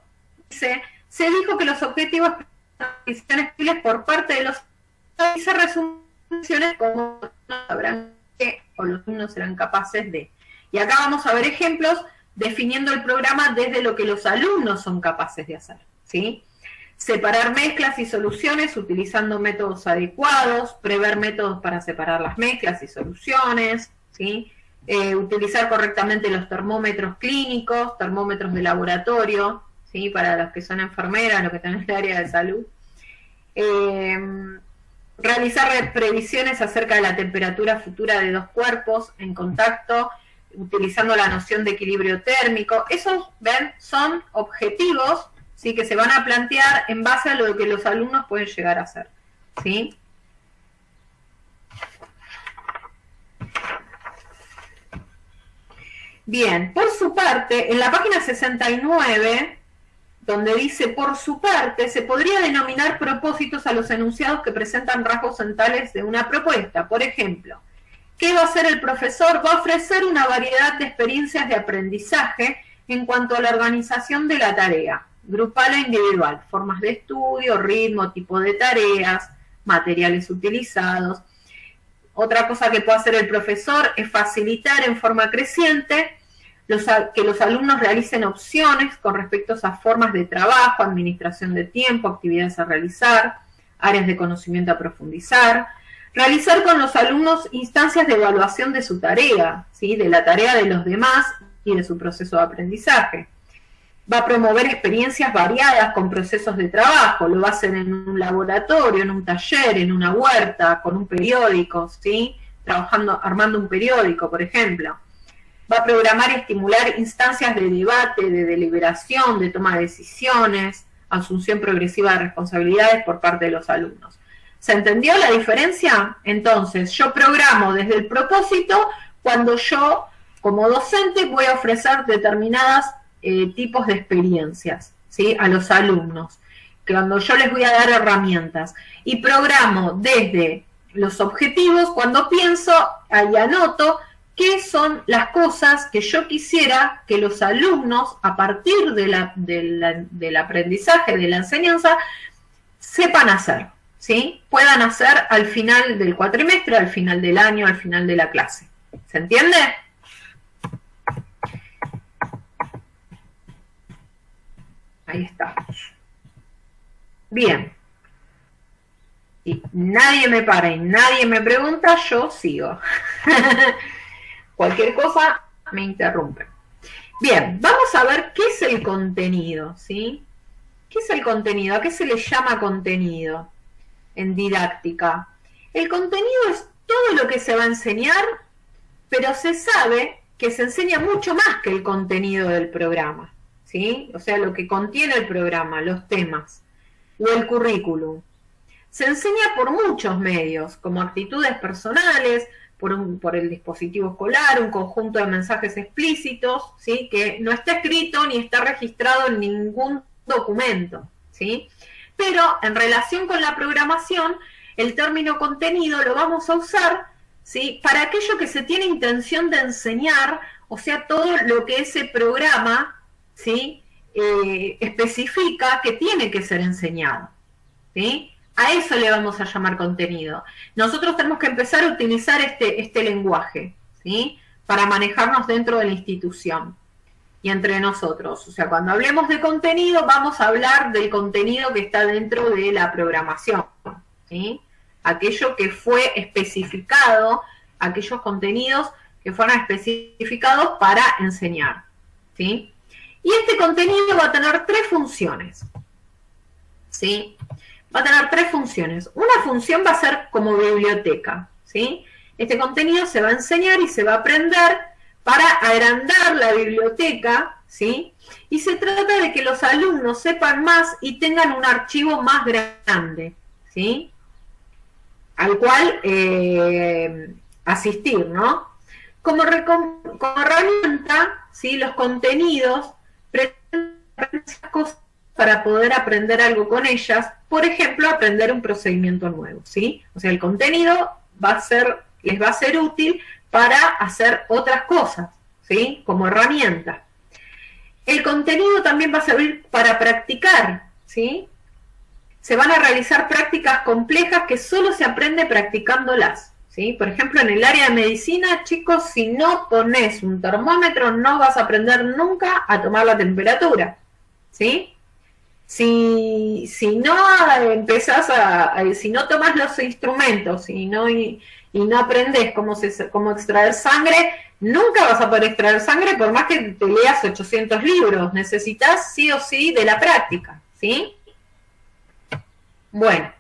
dice, se dijo que los objetivos decisiones por parte de los y se resumen como sabrán que o los alumnos serán capaces de. Y acá vamos a ver ejemplos definiendo el programa desde lo que los alumnos son capaces de hacer, ¿sí? Separar mezclas y soluciones utilizando métodos adecuados, prever métodos para separar las mezclas y soluciones, ¿sí? Utilizar correctamente los termómetros clínicos, termómetros de laboratorio, ¿sí? Para los que son enfermeras, los que están en el área de salud. Realizar previsiones acerca de la temperatura futura de dos cuerpos en contacto, utilizando la noción de equilibrio térmico. Esos, ven, son objetivos, ¿sí? Que se van a plantear en base a lo que los alumnos pueden llegar a hacer, ¿sí? Bien, por su parte, en la página 69 donde dice, por su parte, se podría denominar propósitos a los enunciados que presentan rasgos centrales de una propuesta. Por ejemplo, ¿qué va a hacer el profesor? Va a ofrecer una variedad de experiencias de aprendizaje en cuanto a la organización de la tarea, grupal e individual, formas de estudio, ritmo, tipo de tareas, materiales utilizados. Otra cosa que puede hacer el profesor es facilitar en forma creciente que los alumnos realicen opciones con respecto a formas de trabajo, administración de tiempo, actividades a realizar, áreas de conocimiento a profundizar, realizar con los alumnos instancias de evaluación de su tarea, ¿sí? De la tarea de los demás y de su proceso de aprendizaje. Va a promover experiencias variadas con procesos de trabajo, lo va a hacer en un laboratorio, en un taller, en una huerta, con un periódico, ¿sí? Armando un periódico, por ejemplo. Va a programar y estimular instancias de debate, de deliberación, de toma de decisiones, asunción progresiva de responsabilidades por parte de los alumnos. ¿Se entendió la diferencia? Entonces, yo programo desde el propósito cuando yo, como docente, voy a ofrecer determinados tipos de experiencias, ¿sí? A los alumnos, cuando yo les voy a dar herramientas. Y programo desde los objetivos cuando pienso, ahí anoto, qué son las cosas que yo quisiera que los alumnos, a partir del aprendizaje, de la enseñanza, sepan hacer, ¿sí? Puedan hacer al final del cuatrimestre, al final del año, al final de la clase. ¿Se entiende? Ahí estamos. Bien. Y nadie me para y nadie me pregunta, yo sigo. Cualquier cosa me interrumpe. Bien, vamos a ver qué es el contenido, ¿sí? ¿Qué es el contenido? ¿A qué se le llama contenido en didáctica? El contenido es todo lo que se va a enseñar, pero se sabe que se enseña mucho más que el contenido del programa, ¿sí? O sea, lo que contiene el programa, los temas o el currículum. Se enseña por muchos medios, como actitudes personales, por el dispositivo escolar, un conjunto de mensajes explícitos, ¿sí? Que no está escrito ni está registrado en ningún documento, ¿sí? Pero en relación con la programación, el término contenido lo vamos a usar, ¿sí? Para aquello que se tiene intención de enseñar, o sea, todo lo que ese programa, ¿sí? Especifica que tiene que ser enseñado, ¿sí? A eso le vamos a llamar contenido. Nosotros tenemos que empezar a utilizar este lenguaje, ¿sí? Para manejarnos dentro de la institución y entre nosotros. O sea, cuando hablemos de contenido, vamos a hablar del contenido que está dentro de la programación, ¿sí? Aquello que fue especificado, aquellos contenidos que fueron especificados para enseñar, ¿sí? Y este contenido va a tener tres funciones, ¿sí? Va a tener tres funciones. Una función va a ser como biblioteca, ¿sí? Este contenido se va a enseñar y se va a aprender para agrandar la biblioteca, ¿sí? Y se trata de que los alumnos sepan más y tengan un archivo más grande, ¿sí? Al cual asistir, ¿no? Como herramienta, ¿sí? Los contenidos pretenden cosas para poder aprender algo con ellas, por ejemplo, aprender un procedimiento nuevo, ¿sí? O sea, el contenido les va a ser útil para hacer otras cosas, ¿sí? Como herramienta. El contenido también va a servir para practicar, ¿sí? Se van a realizar prácticas complejas que solo se aprende practicándolas, ¿sí? Por ejemplo, en el área de medicina, chicos, si no pones un termómetro, no vas a aprender nunca a tomar la temperatura, ¿sí? Si no empezás si no tomas los instrumentos y no aprendes cómo extraer sangre, nunca vas a poder extraer sangre por más que te leas 800 libros. Necesitas sí o sí de la práctica, ¿sí? Bueno,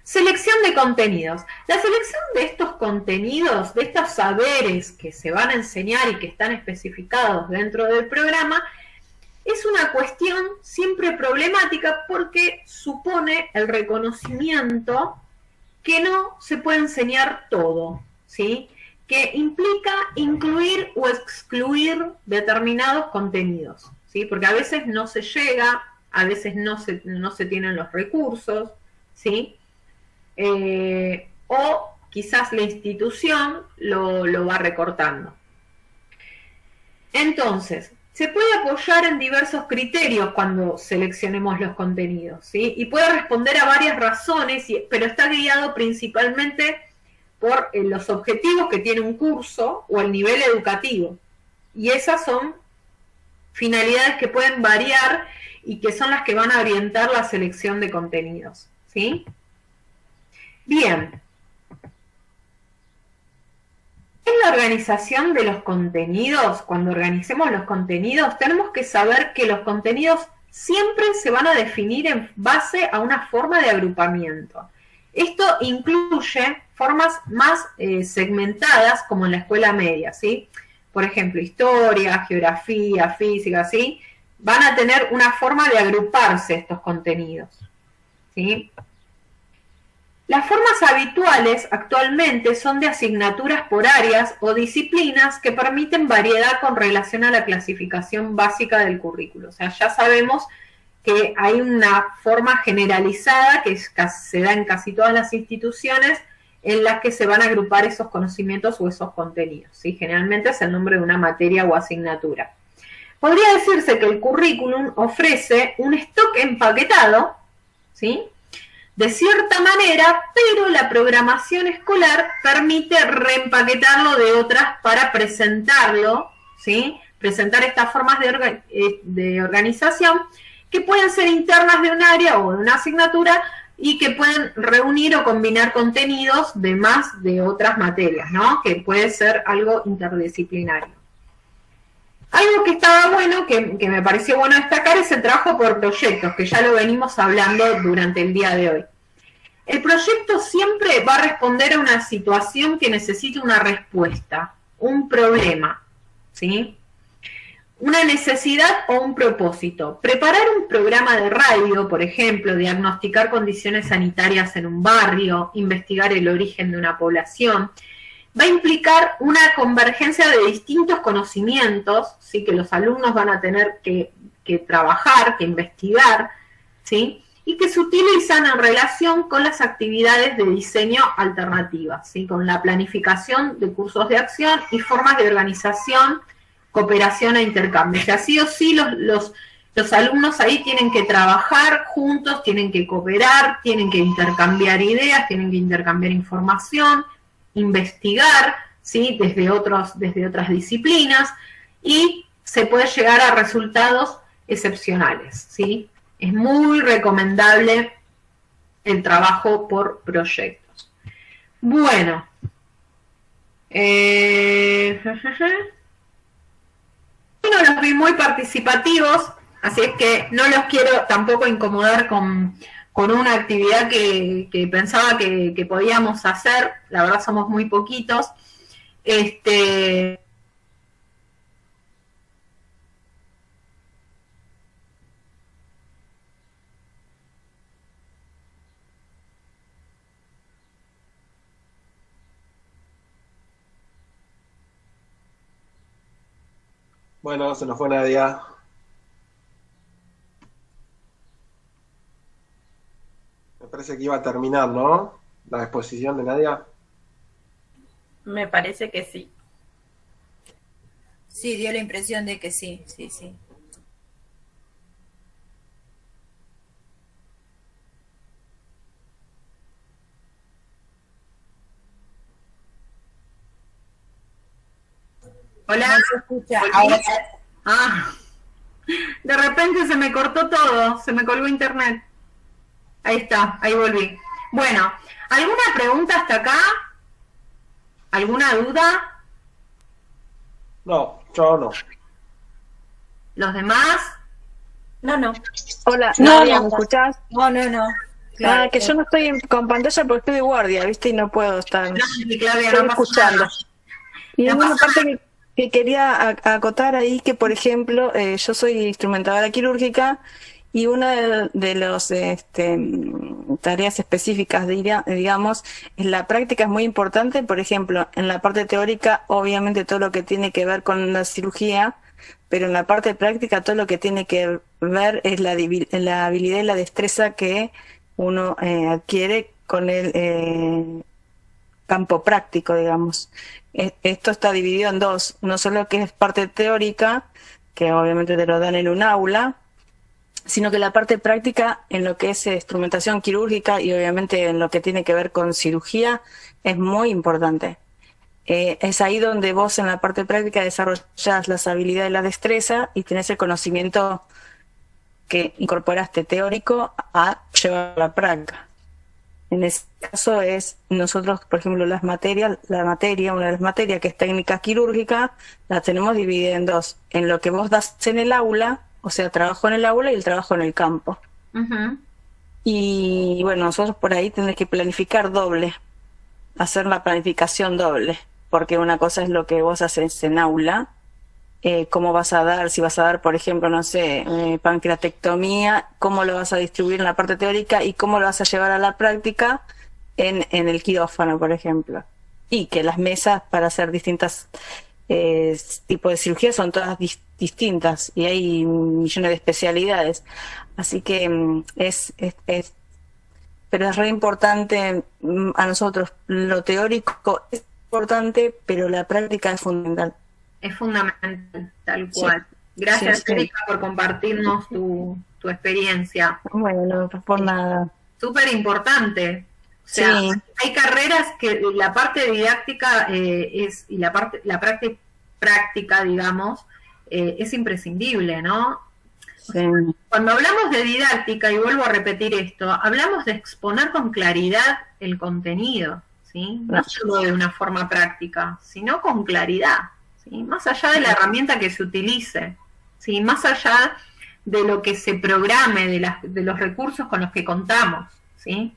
selección de contenidos. La selección de estos contenidos, de estos saberes que se van a enseñar y que están especificados dentro del programa, es una cuestión siempre problemática porque supone el reconocimiento que no se puede enseñar todo, ¿sí? Que implica incluir o excluir determinados contenidos, ¿sí? Porque a veces no se llega a veces no se tienen los recursos, ¿sí? O quizás la institución lo va recortando. Entonces, se puede apoyar en diversos criterios cuando seleccionemos los contenidos, ¿sí? Y puede responder a varias razones, pero está guiado principalmente por los objetivos que tiene un curso o el nivel educativo. Y esas son finalidades que pueden variar y que son las que van a orientar la selección de contenidos, ¿sí? Bien. En la organización de los contenidos, cuando organicemos los contenidos, tenemos que saber que los contenidos siempre se van a definir en base a una forma de agrupamiento. Esto incluye formas más segmentadas, como en la escuela media, ¿sí? Por ejemplo, historia, geografía, física, ¿sí? Van a tener una forma de agruparse estos contenidos, ¿sí? Las formas habituales actualmente son de asignaturas por áreas o disciplinas que permiten variedad con relación a la clasificación básica del currículo. O sea, ya sabemos que hay una forma generalizada que se da en casi todas las instituciones en las que se van a agrupar esos conocimientos o esos contenidos, ¿sí? Generalmente es el nombre de una materia o asignatura. Podría decirse que el currículum ofrece un stock empaquetado, ¿sí? De cierta manera, pero la programación escolar permite reempaquetarlo de otras para presentarlo, ¿sí? Presentar estas formas de organización que pueden ser internas de un área o de una asignatura y que pueden reunir o combinar contenidos de más de otras materias, ¿no? Que puede ser algo interdisciplinario. Algo que estaba bueno, que me pareció bueno destacar, es el trabajo por proyectos, que ya lo venimos hablando durante el día de hoy. El proyecto siempre va a responder a una situación que necesita una respuesta, un problema, ¿sí? Una necesidad o un propósito. Preparar un programa de radio, por ejemplo, diagnosticar condiciones sanitarias en un barrio, investigar el origen de una población, va a implicar una convergencia de distintos conocimientos, ¿sí? Que los alumnos van a tener que trabajar, que investigar, ¿sí? Y que se utilizan en relación con las actividades de diseño alternativas, ¿sí? Con la planificación de cursos de acción y formas de organización, cooperación e intercambio. O sea, sí o sí los alumnos ahí tienen que trabajar juntos, tienen que cooperar, tienen que intercambiar ideas, tienen que intercambiar información, investigar, ¿sí? desde otras disciplinas, y se puede llegar a resultados excepcionales, ¿sí? Es muy recomendable el trabajo por proyectos. Bueno. Bueno, los vi muy participativos, así es que no los quiero tampoco incomodar con una actividad que pensaba que podíamos hacer. La verdad somos muy poquitos.
Bueno, se nos fue Nadia. Me parece que iba a terminar, ¿no? La exposición de Nadia.
Me parece que sí.
Sí, dio la impresión de que sí, sí, sí.
Hola.
No se escucha. Ahora sí.
Ah, de repente se me cortó todo, se me colgó internet. Ahí está, ahí volví. Bueno, ¿alguna pregunta hasta acá? ¿Alguna duda?
No, yo no.
¿Los demás?
No.
Hola,
No,
Nadia,
no.
¿me escuchás?
No.
Claro, que yo no estoy con pantalla porque estoy de guardia, ¿viste? Y no puedo estar.
No, Claudia,
Estoy
no pasa
escuchando.
nada.
Y
No
hay una
pasa
parte que quería acotar ahí, que por ejemplo, yo soy instrumentadora quirúrgica y una de las tareas específicas, digamos, en la práctica es muy importante. Por ejemplo, en la parte teórica, obviamente todo lo que tiene que ver con la cirugía, pero en la parte práctica todo lo que tiene que ver es la habilidad y la destreza que uno adquiere con el campo práctico, digamos. Esto está dividido en dos, no solo que es parte teórica, que obviamente te lo dan en un aula, sino que la parte práctica en lo que es instrumentación quirúrgica y obviamente en lo que tiene que ver con cirugía es muy importante. Es ahí donde vos en la parte práctica desarrollás las habilidades y la destreza y tenés el conocimiento que incorporaste teórico a llevar a la práctica. En ese caso es nosotros, por ejemplo, una de las materias que es técnica quirúrgica, la tenemos dividida en dos. En lo que vos das en el aula, o sea, trabajo en el aula y el trabajo en el campo.
Ujú.
Y bueno, nosotros por ahí tenés que planificar doble, hacer la planificación doble, porque una cosa es lo que vos haces en aula, cómo vas a dar, si vas a dar, por ejemplo, no sé, pancreatectomía, cómo lo vas a distribuir en la parte teórica y cómo lo vas a llevar a la práctica en el quirófano, por ejemplo. Y que las mesas para hacer distintas tipos de cirugía son todas distintas y hay millones de especialidades. Así que pero es re importante a nosotros. Lo teórico es importante, pero la práctica es fundamental.
Es fundamental, tal cual.
Sí.
Gracias,
Sí, sí.
Erika, por compartirnos tu experiencia.
Bueno, no por nada.
Súper importante. O sea,
Sí.
hay carreras que la parte didáctica y la parte práctica, digamos, es imprescindible, ¿no?
Sí.
Cuando hablamos de didáctica, y vuelvo a repetir esto, hablamos de exponer con claridad el contenido, ¿sí? No solo de una forma práctica, sino con claridad, ¿sí? Más allá de la herramienta que se utilice, ¿sí? Más allá de lo que se programe, de los recursos con los que contamos, ¿sí?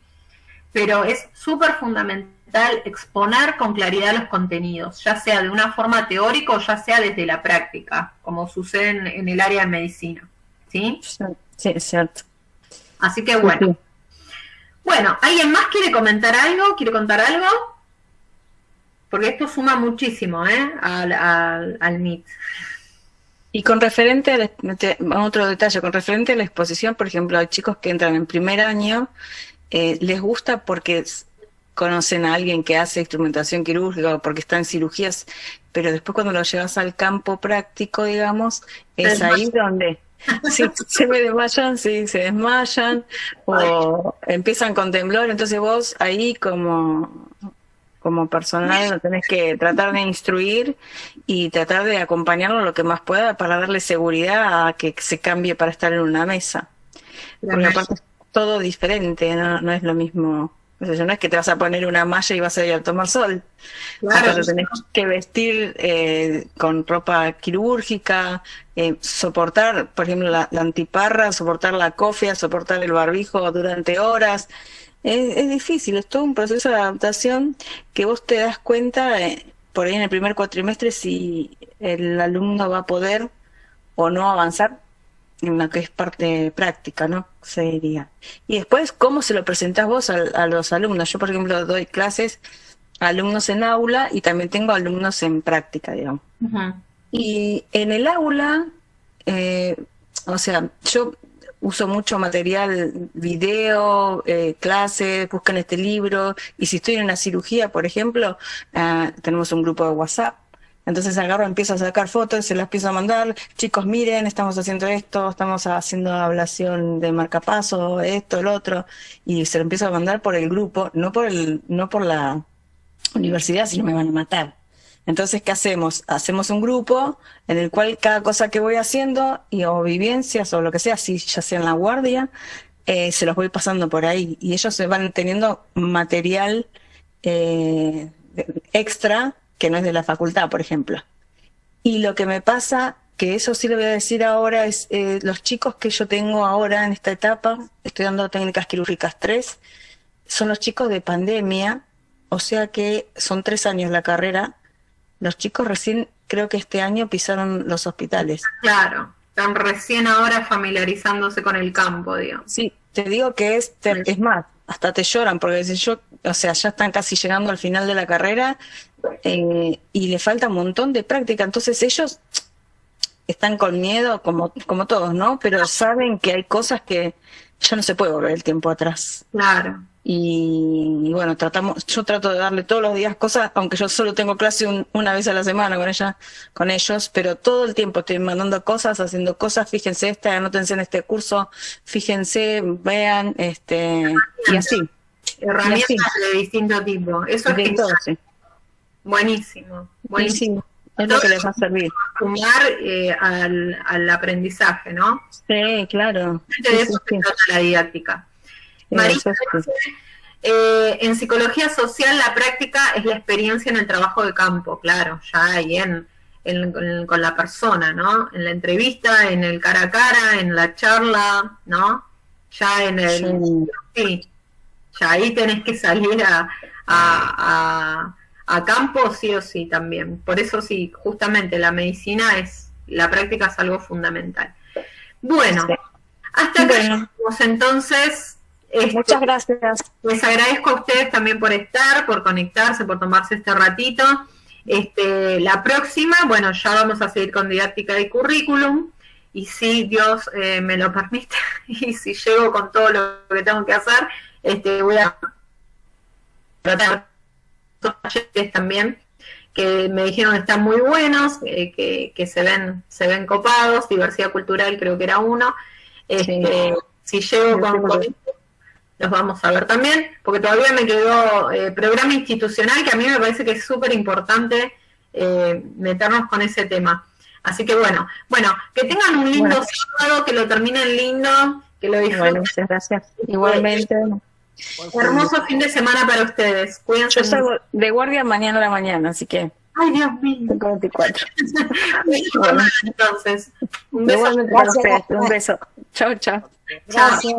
Pero es súper fundamental exponer con claridad los contenidos, ya sea de una forma teórica o ya sea desde la práctica, como sucede en el área de medicina, ¿sí?
Sí, es cierto.
Así que bueno. Bueno, ¿alguien más quiere comentar algo? ¿Quiere contar algo? Porque esto suma muchísimo, al MIT.
Y con referente a otro detalle, con referente a la exposición, por ejemplo, hay chicos que entran en primer año, les gusta porque conocen a alguien que hace instrumentación quirúrgica o porque está en cirugías, pero después cuando lo llevas al campo práctico, digamos, es ahí donde sí, se desmayan o empiezan con temblor, entonces vos ahí como personal lo tenés que tratar de instruir y tratar de acompañarlo lo que más pueda para darle seguridad a que se cambie para estar en una mesa. Porque aparte es todo diferente, no es lo mismo. O sea, no es que te vas a poner una malla y vas a ir a tomar sol.
Claro.
Te tenés que vestir con ropa quirúrgica, soportar, por ejemplo, la antiparra, soportar la cofia, soportar el barbijo durante horas. Es difícil, es todo un proceso de adaptación que vos te das cuenta por ahí en el primer cuatrimestre si el alumno va a poder o no avanzar en lo que es parte práctica, ¿no? Se diría. Y después, ¿cómo se lo presentás vos a los alumnos? Yo, por ejemplo, doy clases a alumnos en aula y también tengo alumnos en práctica, digamos.
Uh-huh.
Y en el aula, o sea, yo uso mucho material, video, clases, buscan este libro, y si estoy en una cirugía, por ejemplo, tenemos un grupo de WhatsApp. Entonces agarro, empiezo a sacar fotos, se las empiezo a mandar, chicos, miren, estamos haciendo esto, estamos haciendo ablación de marcapaso, esto, el otro, y se lo empiezo a mandar por el grupo, no por la universidad, sino me van a matar. Entonces, ¿qué hacemos? Hacemos un grupo en el cual cada cosa que voy haciendo, o vivencias o lo que sea, si ya sea en la guardia, se los voy pasando por ahí, y ellos se van teniendo material extra que no es de la facultad, por ejemplo. Y lo que me pasa, que eso sí le voy a decir ahora, es los chicos que yo tengo ahora en esta etapa, estoy dando técnicas quirúrgicas 3, son los chicos de pandemia, o sea que son 3 años la carrera. Los chicos recién, creo que este año pisaron los hospitales.
Claro, están recién ahora familiarizándose con el campo, digamos.
Sí, te digo que es más, hasta te lloran, porque o sea, ya están casi llegando al final de la carrera y le falta un montón de práctica. Entonces ellos están con miedo, como todos, ¿no? Pero saben que hay cosas que ya no se puede volver el tiempo atrás.
Claro.
Y bueno, yo trato de darle todos los días cosas, aunque yo solo tengo clase una vez a la semana con ellos, pero todo el tiempo estoy mandando cosas, haciendo cosas, fíjense anótense en este curso, fíjense, vean, y así.
Herramientas de distinto tipo. Eso es
todo, sí.
Buenísimo, buenísimo.
Sí, es lo que les va a servir.
Sumar al aprendizaje, ¿no?
Sí, claro.
De eso se trata la didáctica. María, en psicología social la práctica es la experiencia en el trabajo de campo, claro, ya ahí con la persona, ¿no? En la entrevista, en el cara a cara, en la charla, ¿no? Ya en el... Sí, ya ahí tenés que salir a campo sí o sí también. Por eso sí, justamente la medicina la práctica es algo fundamental. Bueno, hasta acá llegamos entonces.
Muchas gracias.
Les agradezco a ustedes también por estar, por conectarse, por tomarse este ratito. La próxima, bueno, ya vamos a seguir con didáctica y currículum, y si Dios me lo permite, y si llego con todo lo que tengo que hacer, voy a tratar talleres también que me dijeron que están muy buenos, que se ven copados, diversidad cultural creo que era uno. Si llego con los vamos a ver también, porque todavía me quedó programa institucional, que a mí me parece que es súper importante meternos con ese tema. Así que bueno, que tengan un lindo sábado, que lo terminen lindo, que lo disfruten.
Bueno, muchas gracias. Igualmente.
Hermoso fin de semana para ustedes. Cuídense.
Yo salgo de guardia mañana a la mañana, así que...
Ay, Dios mío.
Tengo 24.
Bueno, entonces, un beso.
Igualmente para ustedes. Un beso. Chao, chao.
Gracias.